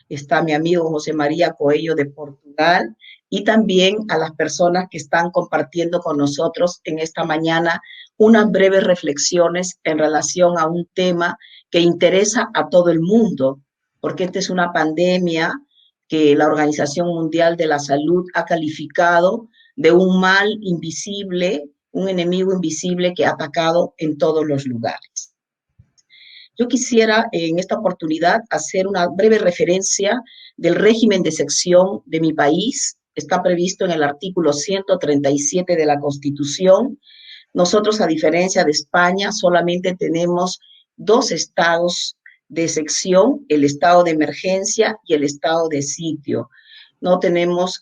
Está mi amigo José María Coello de Portugal y también a las personas que están compartiendo con nosotros en esta mañana unas breves reflexiones en relación a un tema que interesa a todo el mundo, porque esta es una pandemia que la Organización Mundial de la Salud ha calificado de un mal invisible, un enemigo invisible que ha atacado en todos los lugares. Yo quisiera en esta oportunidad hacer una breve referencia del régimen de sección de mi país. Está previsto en el artículo 137 de la Constitución. Nosotros, a diferencia de España, solamente tenemos 2 estados de sección, el estado de emergencia y el estado de sitio. No tenemos,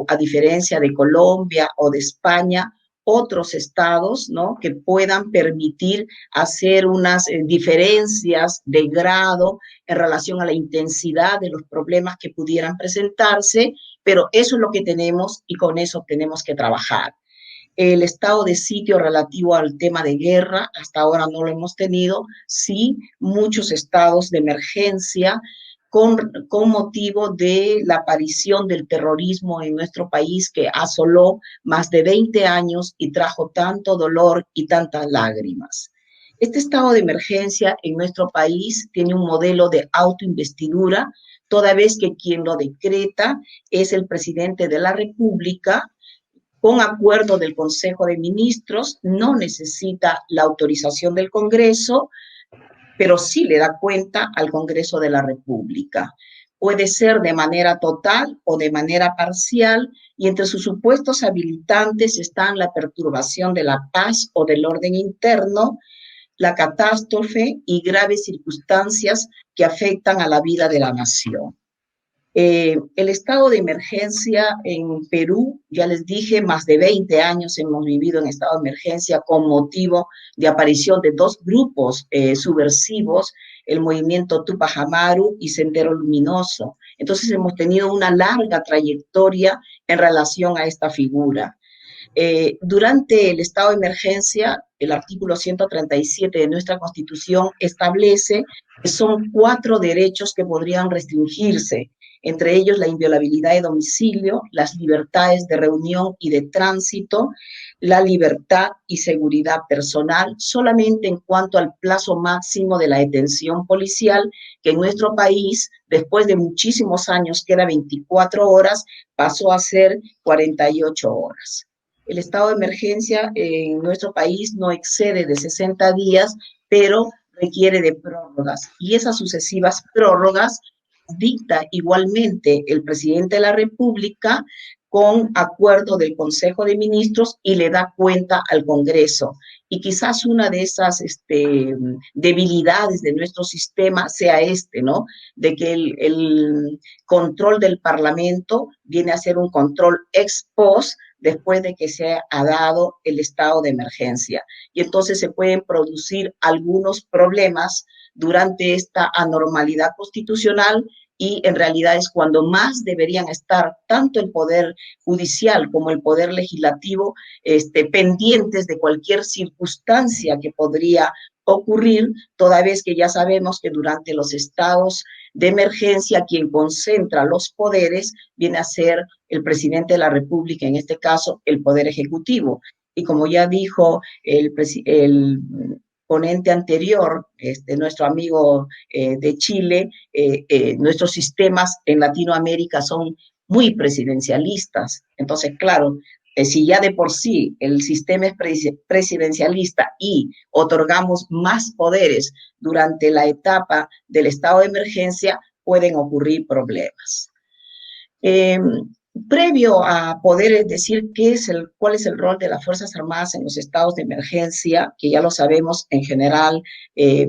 a diferencia de Colombia o de España, otros estados, ¿no?, que puedan permitir hacer unas diferencias de grado en relación a la intensidad de los problemas que pudieran presentarse, pero eso es lo que tenemos y con eso tenemos que trabajar. El estado de sitio relativo al tema de guerra, hasta ahora no lo hemos tenido, sí, muchos estados de emergencia con motivo de la aparición del terrorismo en nuestro país que asoló más de 20 años y trajo tanto dolor y tantas lágrimas. Este estado de emergencia en nuestro país tiene un modelo de autoinvestidura, toda vez que quien lo decreta es el presidente de la República, con acuerdo del Consejo de Ministros, no necesita la autorización del Congreso, pero sí le da cuenta al Congreso de la República. Puede ser de manera total o de manera parcial, y entre sus supuestos habilitantes están la perturbación de la paz o del orden interno, la catástrofe y graves circunstancias que afectan a la vida de la nación. El estado de emergencia en Perú, ya les dije, más de 20 años hemos vivido en estado de emergencia con motivo de aparición de dos grupos subversivos, el movimiento Tupac Amaru y Sendero Luminoso. Entonces hemos tenido una larga trayectoria en relación a esta figura. Durante el estado de emergencia, el artículo 137 de nuestra Constitución establece que son 4 derechos que podrían restringirse, entre ellos la inviolabilidad de domicilio, las libertades de reunión y de tránsito, la libertad y seguridad personal, solamente en cuanto al plazo máximo de la detención policial, que en nuestro país, después de muchísimos años, que era 24 horas, pasó a ser 48 horas. El estado de emergencia en nuestro país no excede de 60 días, pero requiere de prórrogas, y esas sucesivas prórrogas dicta igualmente el presidente de la República con acuerdo del Consejo de Ministros y le da cuenta al Congreso. Y quizás una de esas debilidades de nuestro sistema sea ¿no? De que el control del Parlamento viene a ser un control ex post después de que se ha dado el estado de emergencia. Y entonces se pueden producir algunos problemas durante esta anormalidad constitucional, y en realidad es cuando más deberían estar tanto el Poder Judicial como el Poder Legislativo pendientes de cualquier circunstancia que podría ocurrir, toda vez que ya sabemos que durante los estados de emergencia quien concentra los poderes viene a ser el presidente de la República, en este caso el Poder Ejecutivo. Y como ya dijo el ponente anterior, nuestro amigo de Chile, nuestros sistemas en Latinoamérica son muy presidencialistas. Entonces, claro, si ya de por sí el sistema es presidencialista y otorgamos más poderes durante la etapa del estado de emergencia, pueden ocurrir problemas. Previo a poder decir cuál es el rol de las Fuerzas Armadas en los estados de emergencia, que ya lo sabemos, en general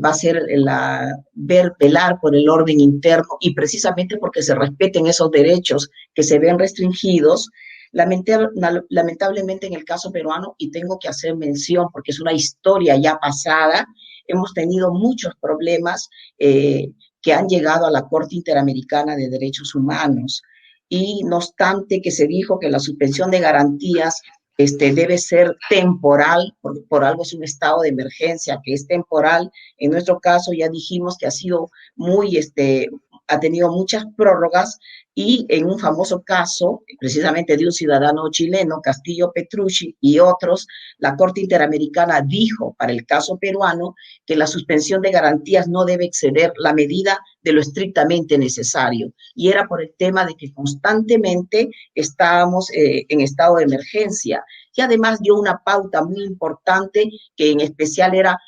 va a ser velar por el orden interno, y precisamente porque se respeten esos derechos que se ven restringidos. Lamentablemente en el caso peruano, y tengo que hacer mención porque es una historia ya pasada, hemos tenido muchos problemas que han llegado a la Corte Interamericana de Derechos Humanos. Y no obstante que se dijo que la suspensión de garantías debe ser temporal, por algo es un estado de emergencia que es temporal. En nuestro caso ya dijimos que ha sido ha tenido muchas prórrogas, y en un famoso caso, precisamente de un ciudadano chileno, Castillo Petrucci y otros, la Corte Interamericana dijo para el caso peruano que la suspensión de garantías no debe exceder la medida de lo estrictamente necesario, y era por el tema de que constantemente estábamos en estado de emergencia, y además dio una pauta muy importante que en especial era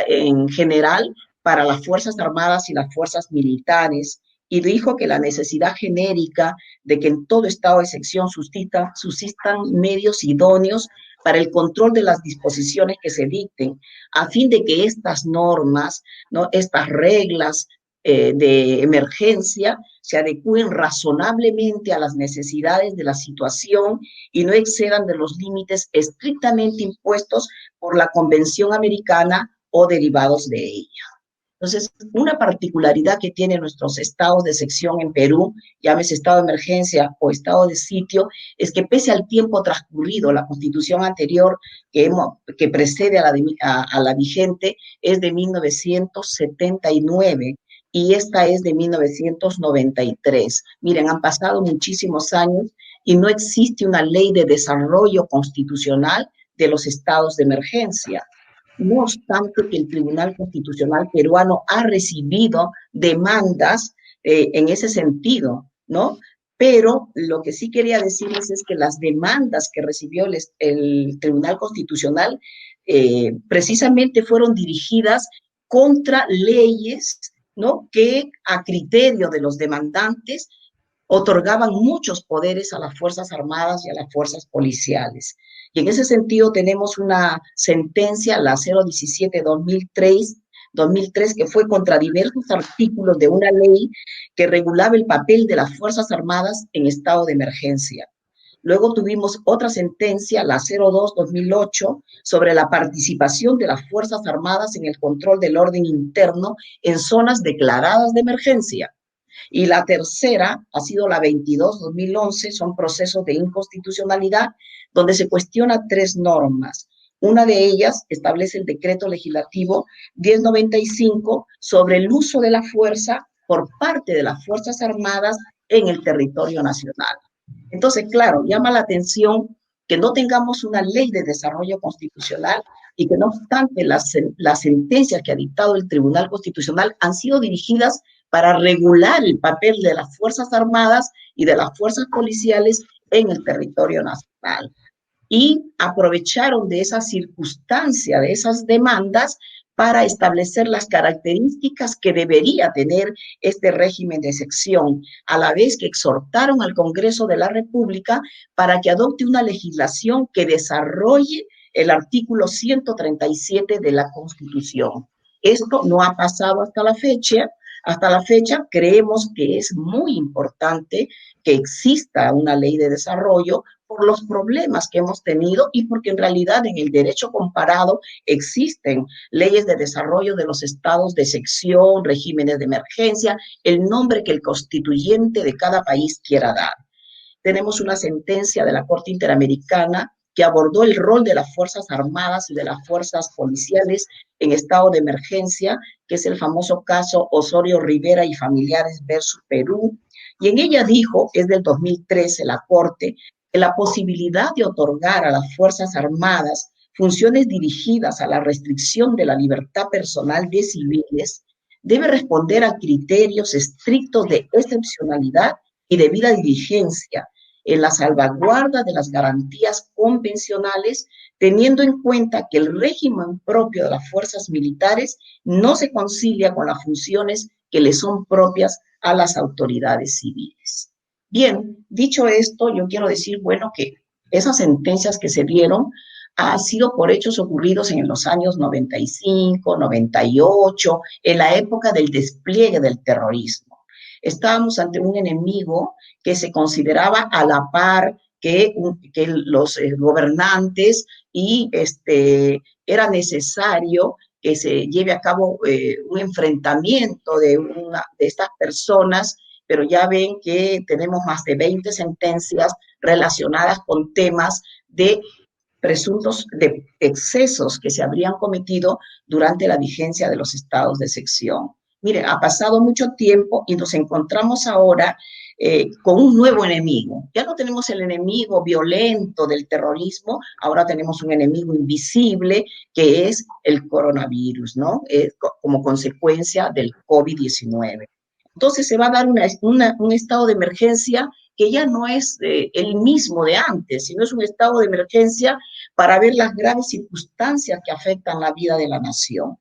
en general para las Fuerzas Armadas y las Fuerzas Militares, y dijo que la necesidad genérica de que en todo estado de excepción subsistan medios idóneos para el control de las disposiciones que se dicten, a fin de que estas normas, ¿no?, estas reglas de emergencia se adecúen razonablemente a las necesidades de la situación y no excedan de los límites estrictamente impuestos por la Convención Americana o derivados de ella. Entonces, una particularidad que tienen nuestros estados de excepción en Perú, llámese estado de emergencia o estado de sitio, es que pese al tiempo transcurrido, la constitución anterior que precede a la vigente es de 1979 y esta es de 1993. Miren, han pasado muchísimos años y no existe una ley de desarrollo constitucional de los estados de emergencia. No obstante que el Tribunal Constitucional peruano ha recibido demandas en ese sentido, ¿no? Pero lo que sí quería decirles es que las demandas que recibió el Tribunal Constitucional precisamente fueron dirigidas contra leyes, ¿no?, que a criterio de los demandantes otorgaban muchos poderes a las Fuerzas Armadas y a las fuerzas policiales. Y en ese sentido tenemos una sentencia, la 017-2003, que fue contra diversos artículos de una ley que regulaba el papel de las Fuerzas Armadas en estado de emergencia. Luego tuvimos otra sentencia, la 02-2008, sobre la participación de las Fuerzas Armadas en el control del orden interno en zonas declaradas de emergencia. Y la tercera ha sido la 22-2011, son procesos de inconstitucionalidad, donde se cuestiona 3 normas. Una de ellas establece el decreto legislativo 1095 sobre el uso de la fuerza por parte de las Fuerzas Armadas en el territorio nacional. Entonces, claro, llama la atención que no tengamos una ley de desarrollo constitucional y que no obstante las sentencias que ha dictado el Tribunal Constitucional han sido dirigidas para regular el papel de las Fuerzas Armadas y de las fuerzas policiales en el territorio nacional. Y aprovecharon de esa circunstancia, de esas demandas, para establecer las características que debería tener este régimen de excepción, a la vez que exhortaron al Congreso de la República para que adopte una legislación que desarrolle el artículo 137 de la Constitución. Esto no ha pasado hasta la fecha. Hasta la fecha creemos que es muy importante que exista una ley de desarrollo por los problemas que hemos tenido y porque en realidad en el derecho comparado existen leyes de desarrollo de los estados de excepción, regímenes de emergencia, el nombre que el constituyente de cada país quiera dar. Tenemos una sentencia de la Corte Interamericana que abordó el rol de las Fuerzas Armadas y de las fuerzas policiales en estado de emergencia, que es el famoso caso Osorio Rivera y familiares versus Perú. Y en ella dijo, es del 2013, la Corte, que la posibilidad de otorgar a las Fuerzas Armadas funciones dirigidas a la restricción de la libertad personal de civiles debe responder a criterios estrictos de excepcionalidad y debida diligencia, en la salvaguarda de las garantías convencionales, teniendo en cuenta que el régimen propio de las fuerzas militares no se concilia con las funciones que le son propias a las autoridades civiles. Bien, dicho esto, yo quiero decir, bueno, que esas sentencias que se dieron han sido por hechos ocurridos en los años 95, 98, en la época del despliegue del terrorismo. Estábamos ante un enemigo que se consideraba a la par que los gobernantes y era necesario que se lleve a cabo un enfrentamiento de estas personas, pero ya ven que tenemos más de 20 sentencias relacionadas con temas de presuntos de excesos que se habrían cometido durante la vigencia de los estados de excepción. Mire, ha pasado mucho tiempo y nos encontramos ahora con un nuevo enemigo. Ya no tenemos el enemigo violento del terrorismo, ahora tenemos un enemigo invisible que es el coronavirus, ¿no? Como consecuencia del COVID-19. Entonces se va a dar un estado de emergencia que ya no es el mismo de antes, sino es un estado de emergencia para ver las graves circunstancias que afectan la vida de la nación.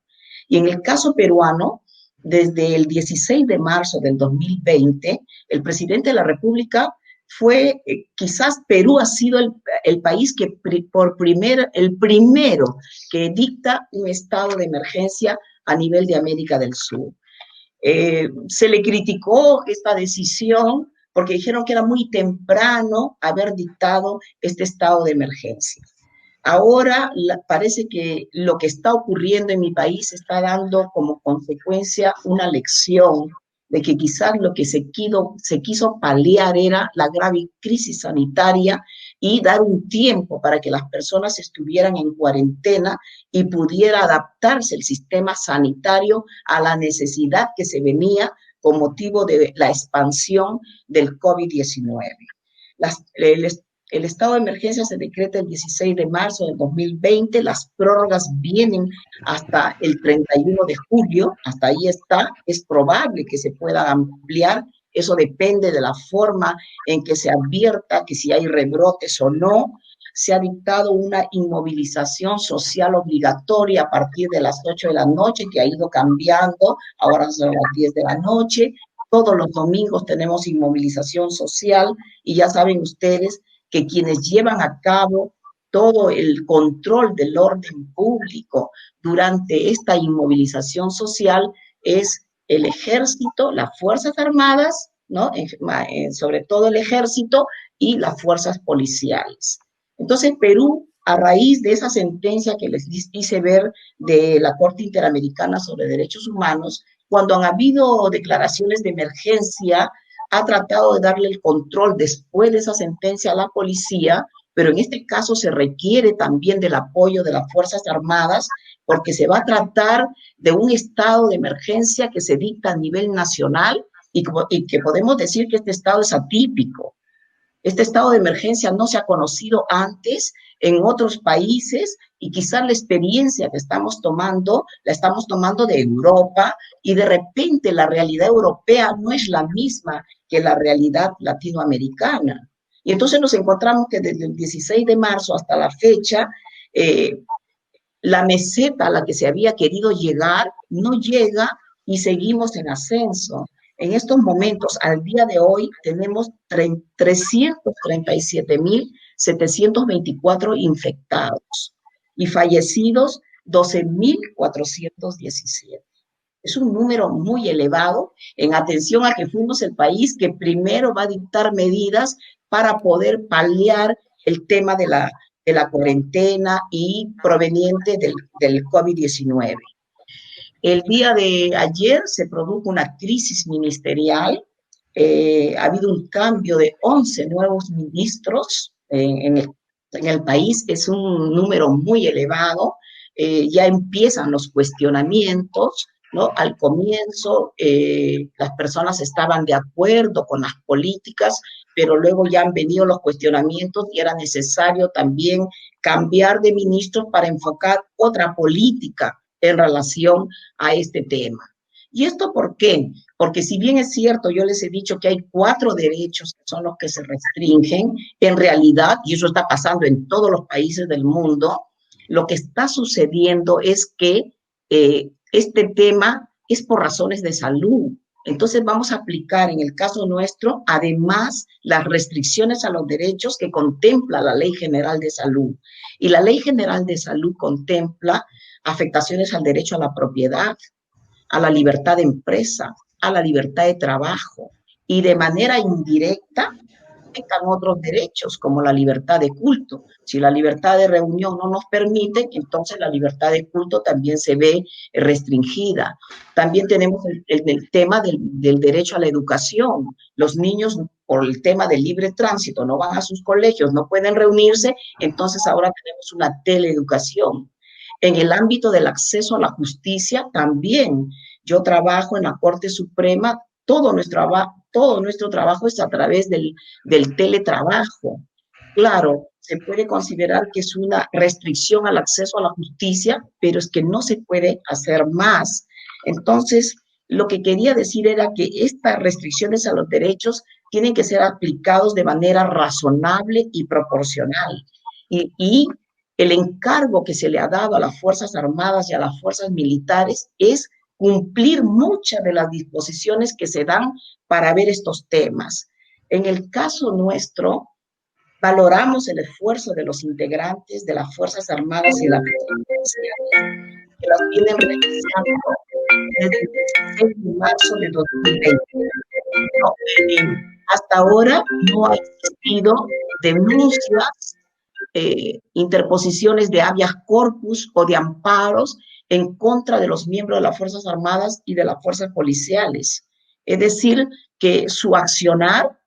Y en el caso peruano, desde el 16 de marzo del 2020, el presidente de la República fue, quizás Perú ha sido el país que el primero que dicta un estado de emergencia a nivel de América del Sur. Se le criticó esta decisión porque dijeron que era muy temprano haber dictado este estado de emergencia. Ahora parece que lo que está ocurriendo en mi país está dando como consecuencia una lección de que quizás lo que se quiso paliar era la grave crisis sanitaria y dar un tiempo para que las personas estuvieran en cuarentena y pudiera adaptarse el sistema sanitario a la necesidad que se venía con motivo de la expansión del COVID-19. El estado de emergencia se decreta el 16 de marzo del 2020, las prórrogas vienen hasta el 31 de julio, hasta ahí está, es probable que se pueda ampliar, eso depende de la forma en que se advierta que si hay rebrotes o no. se ha dictado una inmovilización social obligatoria a partir de las 8 de la noche, que ha ido cambiando, ahora son las 10 de la noche. Todos los domingos tenemos inmovilización social y ya saben ustedes que quienes llevan a cabo todo el control del orden público durante esta inmovilización social es el ejército, las Fuerzas Armadas, ¿no? Sobre todo el ejército y las fuerzas policiales. Entonces, Perú, a raíz de esa sentencia que les hice ver de la Corte Interamericana sobre Derechos Humanos, cuando han habido declaraciones de emergencia, ha tratado de darle el control después de esa sentencia a la policía, pero en este caso se requiere también del apoyo de las Fuerzas Armadas, porque se va a tratar de un estado de emergencia que se dicta a nivel nacional y que podemos decir que este estado es atípico. Este estado de emergencia no se ha conocido antes en otros países y quizás la experiencia que estamos tomando, la estamos tomando de Europa y de repente la realidad europea no es la misma que la realidad latinoamericana. Y entonces nos encontramos que desde el 16 de marzo hasta la fecha, la meseta a la que se había querido llegar no llega y seguimos en ascenso. En estos momentos, al día de hoy, tenemos 337.724 infectados y fallecidos 12.417. Es un número muy elevado en atención a que fuimos el país que primero va a dictar medidas para poder paliar el tema de la cuarentena y proveniente del COVID-19. El día de ayer se produjo una crisis ministerial, ha habido un cambio de 11 nuevos ministros en el país, es un número muy elevado, ya empiezan los cuestionamientos, ¿no? Al comienzo las personas estaban de acuerdo con las políticas, pero luego ya han venido los cuestionamientos y era necesario también cambiar de ministros para enfocar otra política en relación a este tema. ¿Y esto por qué? Porque si bien es cierto, yo les he dicho que hay 4 derechos que son los que se restringen, en realidad, y eso está pasando en todos los países del mundo, lo que está sucediendo es que este tema es por razones de salud. Entonces vamos a aplicar en el caso nuestro, además, las restricciones a los derechos que contempla la Ley General de Salud. Y la Ley General de Salud contempla afectaciones al derecho a la propiedad, a la libertad de empresa, a la libertad de trabajo, y de manera indirecta afectan otros derechos, como la libertad de culto. Si la libertad de reunión no nos permite, entonces la libertad de culto también se ve restringida. También tenemos el tema del derecho a la educación. Los niños, por el tema del libre tránsito, no van a sus colegios, no pueden reunirse, entonces ahora tenemos una teleeducación. En el ámbito del acceso a la justicia, también yo trabajo en la Corte Suprema, todo nuestro trabajo es a través del teletrabajo. Claro, se puede considerar que es una restricción al acceso a la justicia, pero es que no se puede hacer más. Entonces, lo que quería decir era que estas restricciones a los derechos tienen que ser aplicados de manera razonable y proporcional. Y el encargo que se le ha dado a las Fuerzas Armadas y a las Fuerzas Militares es cumplir muchas de las disposiciones que se dan para ver estos temas. En el caso nuestro, valoramos el esfuerzo de los integrantes de las Fuerzas Armadas y la Presidencia, que las vienen realizando desde el 16 de marzo de 2020. Hasta ahora no ha existido denuncias, interposiciones de habeas corpus o de amparos en contra de los miembros de las Fuerzas Armadas y de las Fuerzas Policiales. Es decir, que su accionar,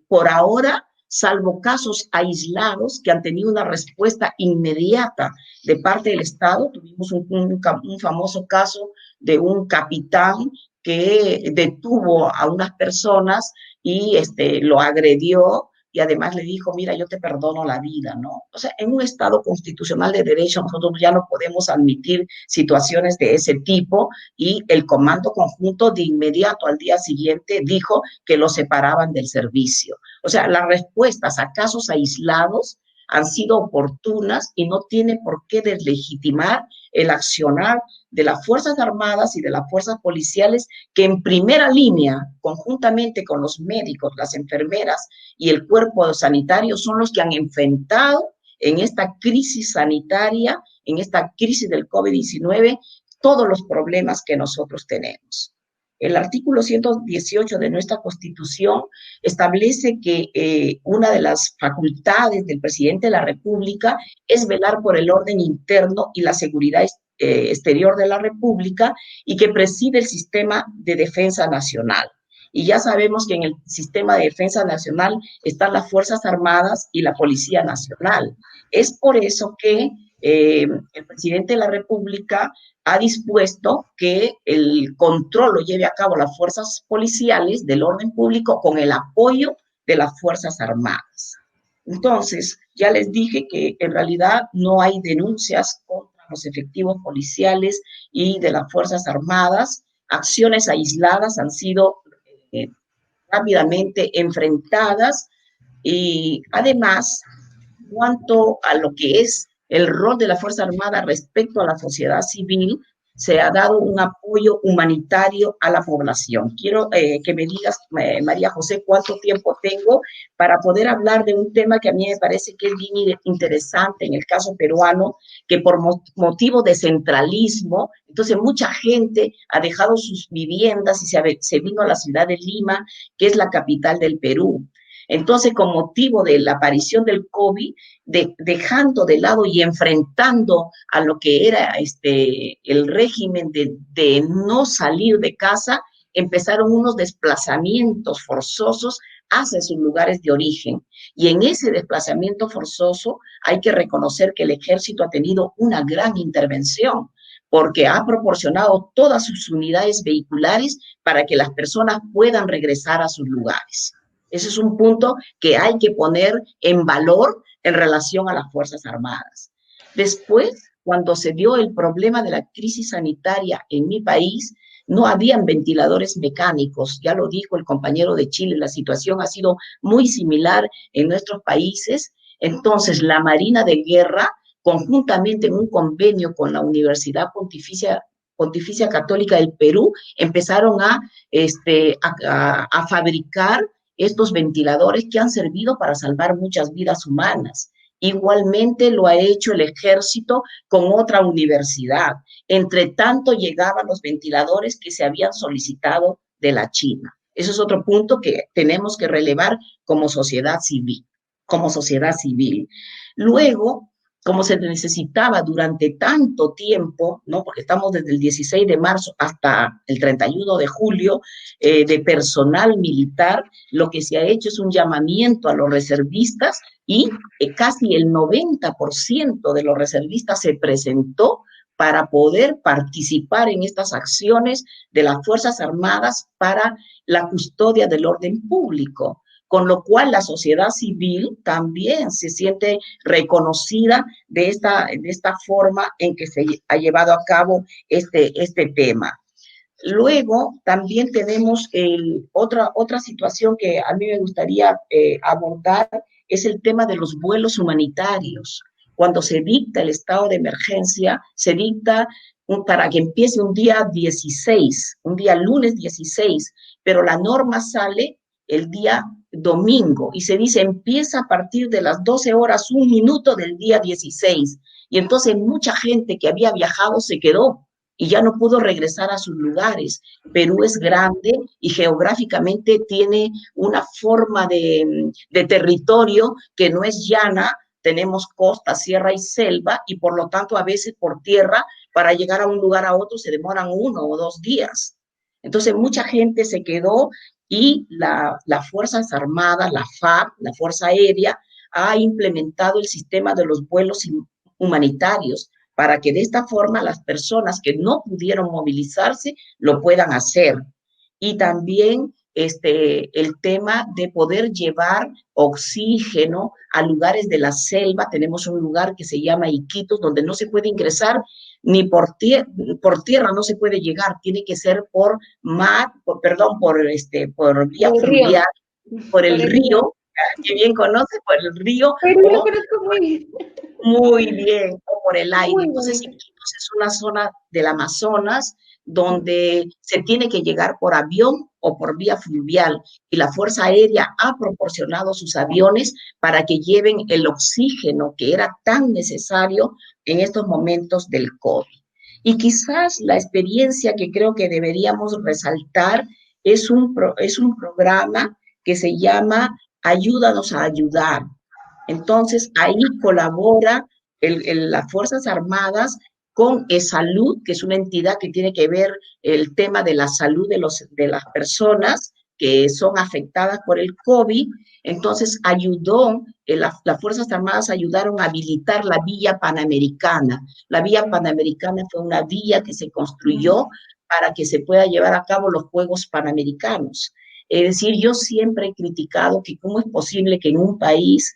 por ahora, salvo casos aislados que han tenido una respuesta inmediata de parte del Estado, tuvimos un famoso caso de un capitán que detuvo a unas personas y lo agredió, y además le dijo, mira, yo te perdono la vida, ¿no? O sea, en un Estado constitucional de derecho nosotros ya no podemos admitir situaciones de ese tipo, y el Comando Conjunto de inmediato al día siguiente dijo que lo separaban del servicio. O sea, las respuestas a casos aislados han sido oportunas y no tiene por qué deslegitimar el accionar de las Fuerzas Armadas y de las fuerzas policiales que en primera línea, conjuntamente con los médicos, las enfermeras y el cuerpo sanitario, son los que han enfrentado en esta crisis sanitaria, en esta crisis del COVID-19, todos los problemas que nosotros tenemos. El artículo 118 de nuestra Constitución establece que una de las facultades del presidente de la República es velar por el orden interno y la seguridad exterior de la República y que preside el sistema de defensa nacional. Y ya sabemos que en el sistema de defensa nacional están las Fuerzas Armadas y la Policía Nacional. Es por eso que el presidente de la República ha dispuesto que el control lo lleve a cabo las fuerzas policiales del orden público con el apoyo de las Fuerzas Armadas. Entonces, ya les dije que en realidad no hay denuncias contra los efectivos policiales y de las Fuerzas Armadas. Acciones aisladas han sido rápidamente enfrentadas y además, cuanto a lo que es el rol de la Fuerza Armada respecto a la sociedad civil, se ha dado un apoyo humanitario a la población. Quiero que me digas, María José, cuánto tiempo tengo para poder hablar de un tema que a mí me parece que es bien interesante en el caso peruano, que por motivo de centralismo, entonces mucha gente ha dejado sus viviendas y se vino a la ciudad de Lima, que es la capital del Perú. Entonces, con motivo de la aparición del COVID, dejando de lado y enfrentando a lo que era el régimen de no salir de casa, empezaron unos desplazamientos forzosos hacia sus lugares de origen. Y en ese desplazamiento forzoso hay que reconocer que el ejército ha tenido una gran intervención, porque ha proporcionado todas sus unidades vehiculares para que las personas puedan regresar a sus lugares. Ese es un punto que hay que poner en valor en relación a las Fuerzas Armadas. Después, cuando se dio el problema de la crisis sanitaria en mi país, no habían ventiladores mecánicos. Ya lo dijo el compañero de Chile, la situación ha sido muy similar en nuestros países. Entonces, la Marina de Guerra, conjuntamente en un convenio con la Universidad Pontificia Católica del Perú, empezaron a fabricar estos ventiladores que han servido para salvar muchas vidas humanas. Igualmente lo ha hecho el ejército con otra universidad. Entre tanto llegaban los ventiladores que se habían solicitado de la China. Eso es otro punto que tenemos que relevar como sociedad civil. Luego, como se necesitaba durante tanto tiempo, ¿no? Porque estamos desde el 16 de marzo hasta el 31 de julio, de personal militar, lo que se ha hecho es un llamamiento a los reservistas y casi el 90% de los reservistas se presentó para poder participar en estas acciones de las Fuerzas Armadas para la custodia del orden público. Con lo cual la sociedad civil también se siente reconocida de esta forma en que se ha llevado a cabo este tema. Luego también tenemos otra situación que a mí me gustaría abordar, es el tema de los vuelos humanitarios. Cuando se dicta el estado de emergencia, se dicta para que empiece un día 16, un día lunes 16, pero la norma sale el día domingo y se dice empieza a partir de las 12 horas 1 minuto del día 16 y entonces mucha gente que había viajado se quedó y ya no pudo regresar a sus lugares. Perú es grande y geográficamente tiene una forma de territorio que no es llana, tenemos costa, sierra y selva y por lo tanto a veces por tierra para llegar a un lugar a otro se demoran 1 o 2 días. Entonces mucha gente se quedó y las Fuerzas Armadas, la FARC, la Fuerza Aérea, ha implementado el sistema de los vuelos humanitarios para que de esta forma las personas que no pudieron movilizarse lo puedan hacer. Y también el tema de poder llevar oxígeno a lugares de la selva. Tenemos un lugar que se llama Iquitos, donde no se puede ingresar ni por tierra no se puede llegar, tiene que ser por vía fluvial, por el río, que bien conoce por el río. Pero lo conozco muy bien. Muy bien, o por el aire. Muy Entonces, bonito. Iquitos es una zona del Amazonas donde se tiene que llegar por avión o por vía fluvial, y la Fuerza Aérea ha proporcionado sus aviones para que lleven el oxígeno que era tan necesario en estos momentos del COVID. Y quizás la experiencia que creo que deberíamos resaltar es un programa que se llama Ayúdanos a Ayudar. Entonces, ahí colabora las Fuerzas Armadas con Salud, que es una entidad que tiene que ver el tema de la salud de las personas que son afectadas por el COVID. Entonces, las Fuerzas Armadas ayudaron a habilitar la Villa Panamericana. La Villa Panamericana fue una vía que se construyó para que se pueda llevar a cabo los Juegos Panamericanos. Es decir, yo siempre he criticado que cómo es posible que en un país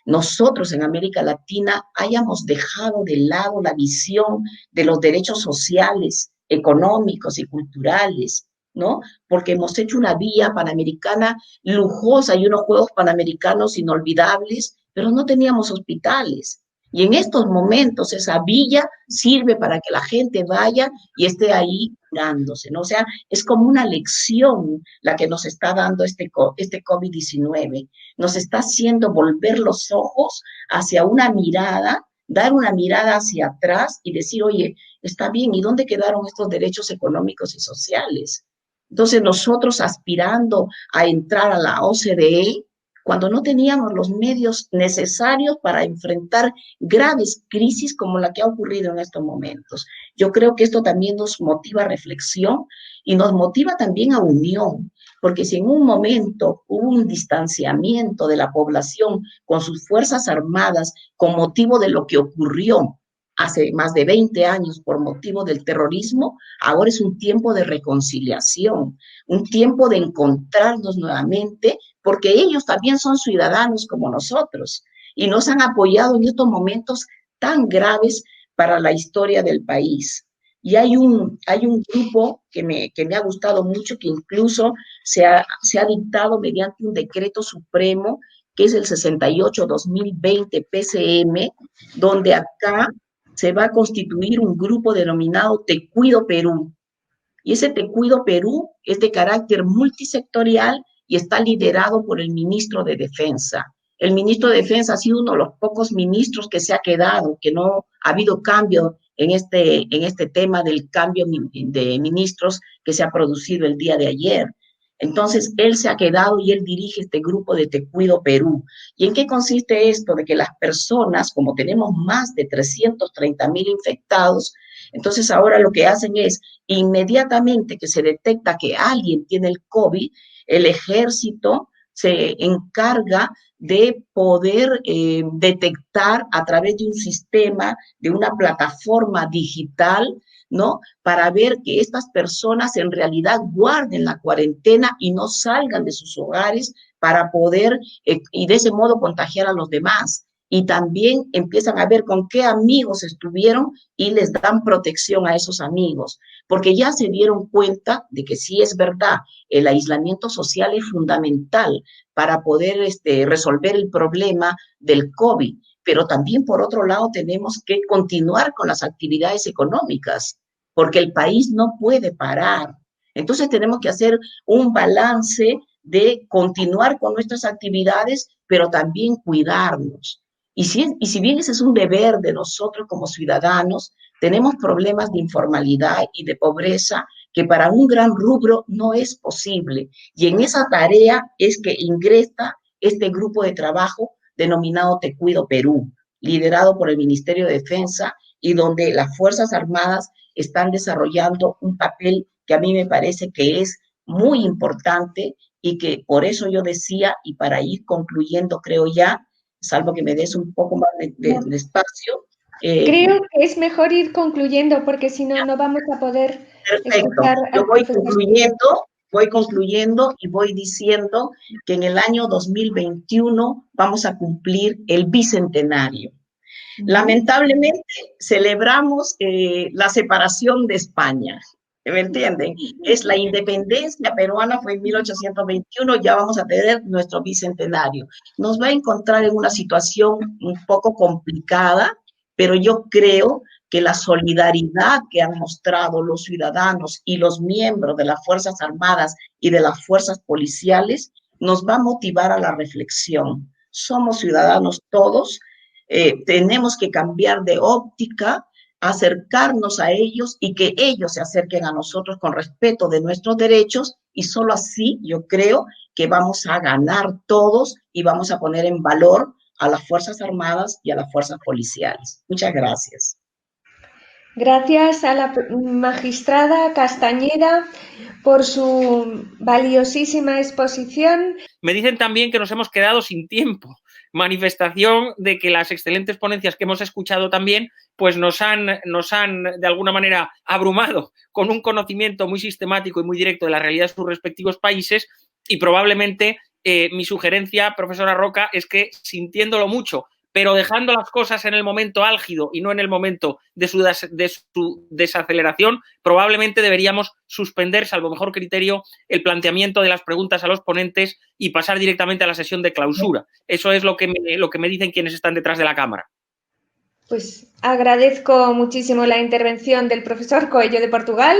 nosotros en América Latina hayamos dejado de lado la visión de los derechos sociales, económicos y culturales, ¿no? Porque hemos hecho una vía panamericana lujosa y unos Juegos Panamericanos inolvidables, pero no teníamos hospitales. Y en estos momentos esa villa sirve para que la gente vaya y esté ahí curándose, ¿no? O sea, es como una lección la que nos está dando este COVID-19. Nos está haciendo volver los ojos hacia una mirada, dar una mirada hacia atrás y decir, oye, está bien, ¿y dónde quedaron estos derechos económicos y sociales? Entonces nosotros aspirando a entrar a la OCDE, cuando no teníamos los medios necesarios para enfrentar graves crisis como la que ha ocurrido en estos momentos. Yo creo que esto también nos motiva a reflexión y nos motiva también a unión, porque si en un momento hubo un distanciamiento de la población con sus fuerzas armadas con motivo de lo que ocurrió hace más de 20 años por motivo del terrorismo, ahora es un tiempo de reconciliación, un tiempo de encontrarnos nuevamente, porque ellos también son ciudadanos como nosotros y nos han apoyado en estos momentos tan graves para la historia del país. Y hay un grupo que me ha gustado mucho, que incluso se ha dictado mediante un decreto supremo, que es el 68-2020 PCM, donde acá se va a constituir un grupo denominado Te Cuido Perú. Y ese Te Cuido Perú es de carácter multisectorial y está liderado por el ministro de Defensa. El ministro de Defensa ha sido uno de los pocos ministros que se ha quedado, que no ha habido cambio en este tema del cambio de ministros que se ha producido el día de ayer. Entonces, él se ha quedado y él dirige este grupo de Te Cuido Perú. ¿Y en qué consiste esto? De que las personas, como tenemos más de 330,000 infectados, entonces ahora lo que hacen es, inmediatamente que se detecta que alguien tiene el COVID, el ejército se encarga de poder detectar a través de un sistema, de una plataforma digital, ¿no? Para ver que estas personas en realidad guarden la cuarentena y no salgan de sus hogares para poder, y de ese modo contagiar a los demás. Y también empiezan a ver con qué amigos estuvieron y les dan protección a esos amigos, porque ya se dieron cuenta de que sí es verdad, el aislamiento social es fundamental para poder resolver el problema del COVID, pero también por otro lado tenemos que continuar con las actividades económicas, porque el país no puede parar. Entonces tenemos que hacer un balance de continuar con nuestras actividades, pero también cuidarnos. Y si bien ese es un deber de nosotros como ciudadanos, tenemos problemas de informalidad y de pobreza que para un gran rubro no es posible. Y en esa tarea es que ingresa este grupo de trabajo denominado Te Cuido Perú, liderado por el Ministerio de Defensa y donde las Fuerzas Armadas están desarrollando un papel que a mí me parece que es muy importante y que por eso yo decía, y para ir concluyendo creo ya, salvo que me des un poco más de espacio. Creo que es mejor ir concluyendo porque si no, no vamos a poder escuchar al Yo voy concluyendo y voy diciendo que en el año 2021 vamos a cumplir el bicentenario. Lamentablemente celebramos la separación de España. ¿Me entienden? Es la independencia peruana, fue en 1821, ya vamos a tener nuestro bicentenario. Nos va a encontrar en una situación un poco complicada, pero yo creo que la solidaridad que han mostrado los ciudadanos y los miembros de las Fuerzas Armadas y de las fuerzas policiales nos va a motivar a la reflexión. Somos ciudadanos todos, tenemos que cambiar de óptica, acercarnos a ellos y que ellos se acerquen a nosotros con respeto de nuestros derechos, y solo así yo creo que vamos a ganar todos y vamos a poner en valor a las Fuerzas Armadas y a las fuerzas policiales. Muchas gracias. Gracias a la magistrada Castañeda por su valiosísima exposición. Me dicen también que nos hemos quedado sin tiempo. Manifestación de que las excelentes ponencias que hemos escuchado también pues nos han de alguna manera abrumado con un conocimiento muy sistemático y muy directo de la realidad de sus respectivos países, y probablemente mi sugerencia, profesora Roca, es que sintiéndolo mucho, pero dejando las cosas en el momento álgido y no en el momento de su desaceleración, probablemente deberíamos suspender, salvo mejor criterio, el planteamiento de las preguntas a los ponentes y pasar directamente a la sesión de clausura. Eso es lo que me dicen quienes están detrás de la cámara. Pues agradezco muchísimo la intervención del profesor Coello de Portugal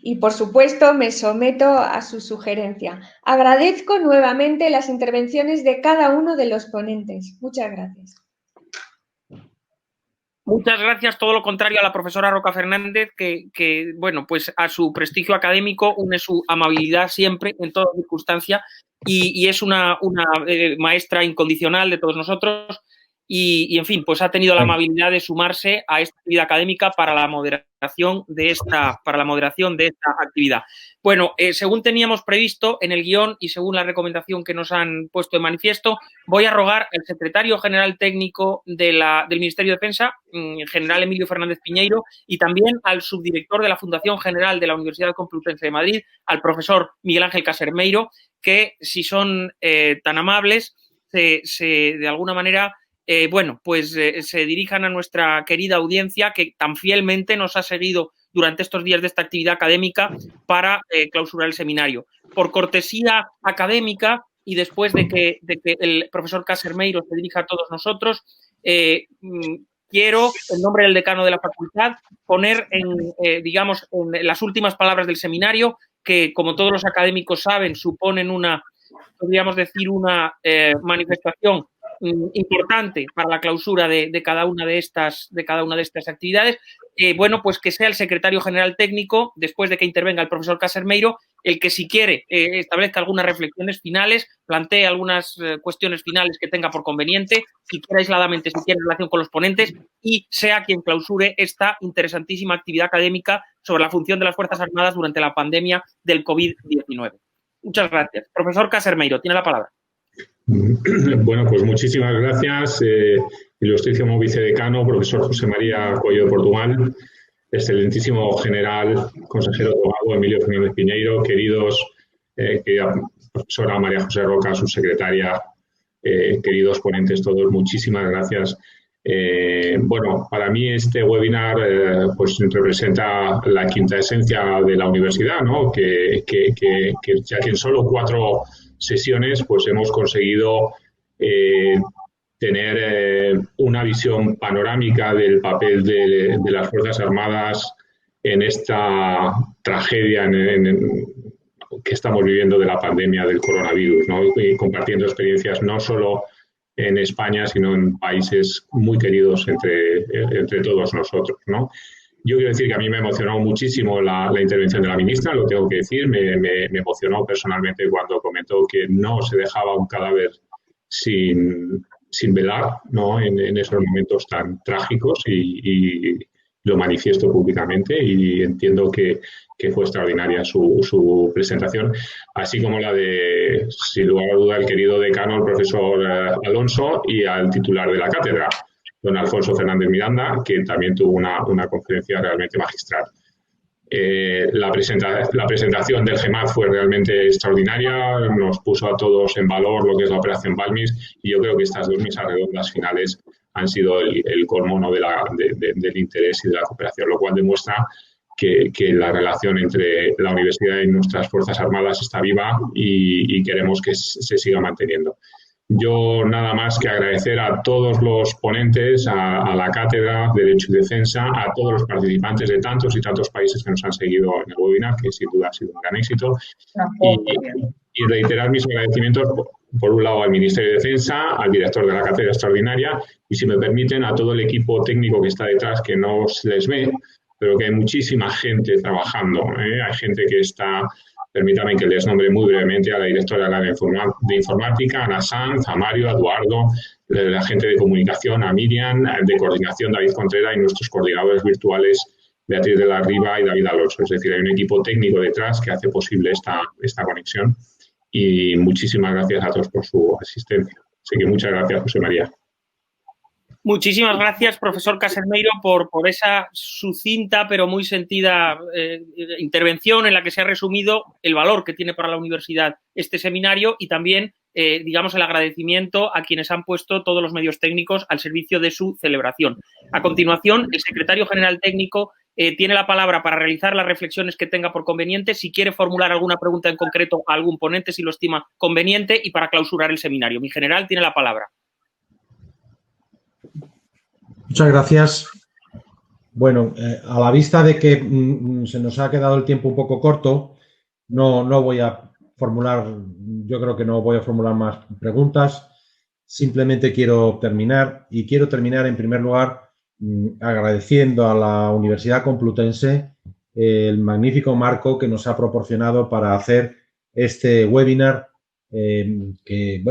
y, por supuesto, me someto a su sugerencia. Agradezco nuevamente las intervenciones de cada uno de los ponentes. Muchas gracias. Muchas gracias, todo lo contrario a la profesora Roca Fernández, que bueno, pues a su prestigio académico une su amabilidad siempre, en toda circunstancia, y es una maestra incondicional de todos nosotros. Y, en fin, pues ha tenido la amabilidad de sumarse a esta actividad académica para la moderación de esta actividad. Bueno, según teníamos previsto en el guión y según la recomendación que nos han puesto en manifiesto, voy a rogar al secretario general técnico del Ministerio de Defensa, general Emilio Fernández Piñeiro, y también al subdirector de la Fundación General de la Universidad Complutense de Madrid, al profesor Miguel Ángel Casermeiro, que si son tan amables, de alguna manera se dirijan a nuestra querida audiencia que tan fielmente nos ha seguido durante estos días de esta actividad académica para clausurar el seminario. Por cortesía académica y después de que el profesor Casermeiro se dirija a todos nosotros, quiero, en nombre del decano de la facultad, poner en las últimas palabras del seminario, que, como todos los académicos saben, suponen una manifestación importante para la clausura de cada una de estas actividades. Pues que sea el secretario general técnico, después de que intervenga el profesor Casermeiro, el que, si quiere, establezca algunas reflexiones finales, plantee algunas cuestiones finales que tenga por conveniente, si quiere aisladamente, si quiere en relación con los ponentes, y sea quien clausure esta interesantísima actividad académica sobre la función de las Fuerzas Armadas durante la pandemia del COVID-19. Muchas gracias. Profesor Casermeiro, tiene la palabra. Bueno, pues muchísimas gracias, ilustrísimo vicedecano, profesor José María Coello de Portugal, excelentísimo general, consejero abogado Emilio Fernández Piñeiro, querida profesora María José Roca, subsecretaria, queridos ponentes todos, muchísimas gracias. Para mí este webinar pues representa la quinta esencia de la universidad, ¿no? Que ya que en solo 4 sesiones pues hemos conseguido tener una visión panorámica del papel de las Fuerzas Armadas en esta tragedia que estamos viviendo de la pandemia del coronavirus, ¿no? Y compartiendo experiencias no solo en España, sino en países muy queridos entre todos nosotros, ¿no? Yo quiero decir que a mí me emocionó muchísimo la intervención de la ministra, lo tengo que decir, me emocionó personalmente cuando comentó que no se dejaba un cadáver sin velar, ¿no? en esos momentos tan trágicos, y lo manifiesto públicamente, y entiendo que fue extraordinaria su presentación, así como la de, sin lugar a duda, el querido decano, el profesor Alonso, y al titular de la cátedra, don Alfonso Fernández Miranda, que también tuvo una conferencia realmente magistral. La presentación del GEMAD fue realmente extraordinaria, nos puso a todos en valor lo que es la Operación Balmis, y yo creo que estas 2 mesas redondas finales han sido el colmo, ¿no? del interés y de la cooperación, lo cual demuestra que la relación entre la universidad y nuestras Fuerzas Armadas está viva y queremos que se siga manteniendo. Yo nada más que agradecer a todos los ponentes, a la Cátedra de Derecho y Defensa, a todos los participantes de tantos y tantos países que nos han seguido en el webinar, que sin duda ha sido un gran éxito, y reiterar mis agradecimientos, por un lado, al Ministerio de Defensa, al director de la Cátedra Extraordinaria y, si me permiten, a todo el equipo técnico que está detrás, que no se les ve, pero que hay muchísima gente trabajando. Hay gente que está... Permítanme que les nombre muy brevemente a la directora del área de informática, Ana Sanz, a Mario, a Eduardo, la gente de comunicación, a Miriam, de coordinación, David Contreras, y nuestros coordinadores virtuales, Beatriz de la Riva y David Alonso. Es decir, hay un equipo técnico detrás que hace posible esta conexión. Y muchísimas gracias a todos por su asistencia. Así que muchas gracias, José María. Muchísimas gracias, profesor Casermeiro, por esa sucinta pero muy sentida intervención en la que se ha resumido el valor que tiene para la universidad este seminario y también, digamos, el agradecimiento a quienes han puesto todos los medios técnicos al servicio de su celebración. A continuación, el secretario general técnico tiene la palabra para realizar las reflexiones que tenga por conveniente, si quiere formular alguna pregunta en concreto a algún ponente, si lo estima conveniente, y para clausurar el seminario. Mi general tiene la palabra. Muchas gracias. Bueno, a la vista de que se nos ha quedado el tiempo un poco corto, no voy a formular, yo creo que no voy a formular más preguntas. Simplemente quiero terminar en primer lugar agradeciendo a la Universidad Complutense el magnífico marco que nos ha proporcionado para hacer este webinar que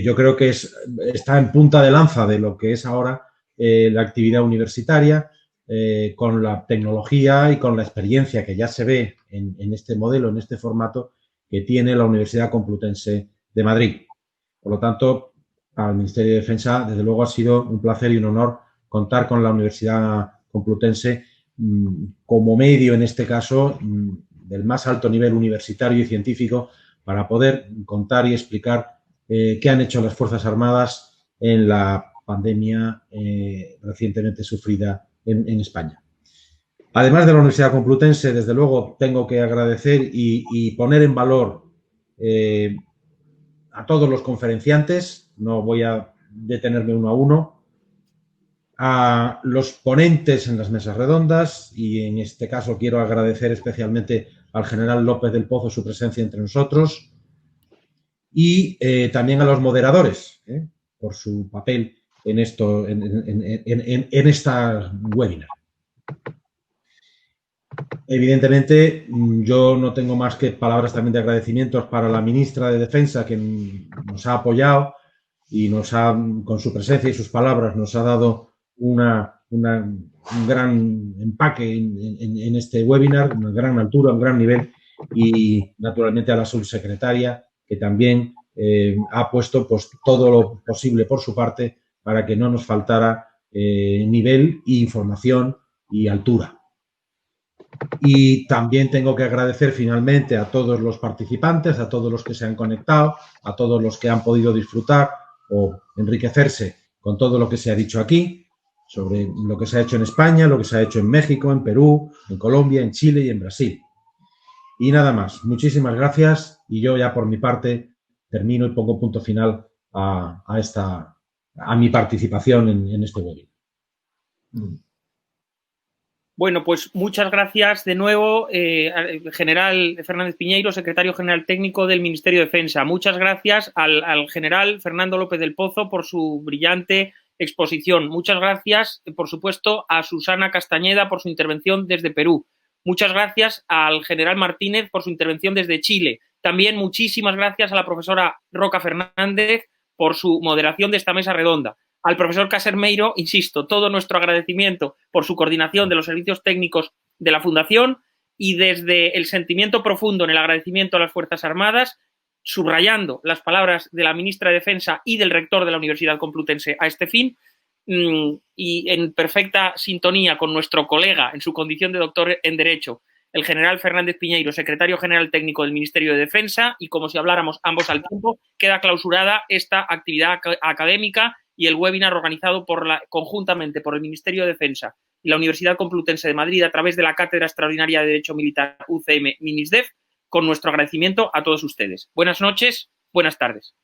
yo creo que está en punta de lanza de lo que es ahora la actividad universitaria, con la tecnología y con la experiencia que ya se ve en este modelo, en este formato que tiene la Universidad Complutense de Madrid. Por lo tanto, al Ministerio de Defensa, desde luego, ha sido un placer y un honor contar con la Universidad Complutense como medio, en este caso, del más alto nivel universitario y científico, para poder contar y explicar qué han hecho las Fuerzas Armadas en la pandemia recientemente sufrida en España. Además de la Universidad Complutense, desde luego, tengo que agradecer y poner en valor a todos los conferenciantes, no voy a detenerme uno a uno, a los ponentes en las mesas redondas, y en este caso quiero agradecer especialmente al general López del Pozo su presencia entre nosotros, y también a los moderadores por su papel en esta webinar. Evidentemente, yo no tengo más que palabras también de agradecimientos para la ministra de Defensa, que nos ha apoyado y con su presencia y sus palabras nos ha dado un gran empaque en este webinar, una gran altura, un gran nivel, y naturalmente a la subsecretaria, que también ha puesto pues todo lo posible por su parte para que no nos faltara nivel, información y altura. Y también tengo que agradecer finalmente a todos los participantes, a todos los que se han conectado, a todos los que han podido disfrutar o enriquecerse con todo lo que se ha dicho aquí, sobre lo que se ha hecho en España, lo que se ha hecho en México, en Perú, en Colombia, en Chile y en Brasil. Y nada más. Muchísimas gracias, y yo ya por mi parte termino y pongo punto final a mi participación en este webinar. Bueno, pues muchas gracias de nuevo, general Fernández Piñeiro, secretario general técnico del Ministerio de Defensa. Muchas gracias al general Fernando López del Pozo por su brillante exposición. Muchas gracias, por supuesto, a Susana Castañeda por su intervención desde Perú. Muchas gracias al general Martínez por su intervención desde Chile. También muchísimas gracias a la profesora Roca Fernández por su moderación de esta mesa redonda. Al profesor Casermeiro, insisto, todo nuestro agradecimiento por su coordinación de los servicios técnicos de la Fundación, y desde el sentimiento profundo en el agradecimiento a las Fuerzas Armadas, subrayando las palabras de la ministra de Defensa y del rector de la Universidad Complutense a este fin, y en perfecta sintonía con nuestro colega en su condición de doctor en Derecho, el general Fernández Piñeiro, secretario general técnico del Ministerio de Defensa, y como si habláramos ambos al tiempo, queda clausurada esta actividad académica y el webinar organizado conjuntamente por el Ministerio de Defensa y la Universidad Complutense de Madrid a través de la Cátedra Extraordinaria de Derecho Militar UCM MINISDEF, con nuestro agradecimiento a todos ustedes. Buenas noches, buenas tardes.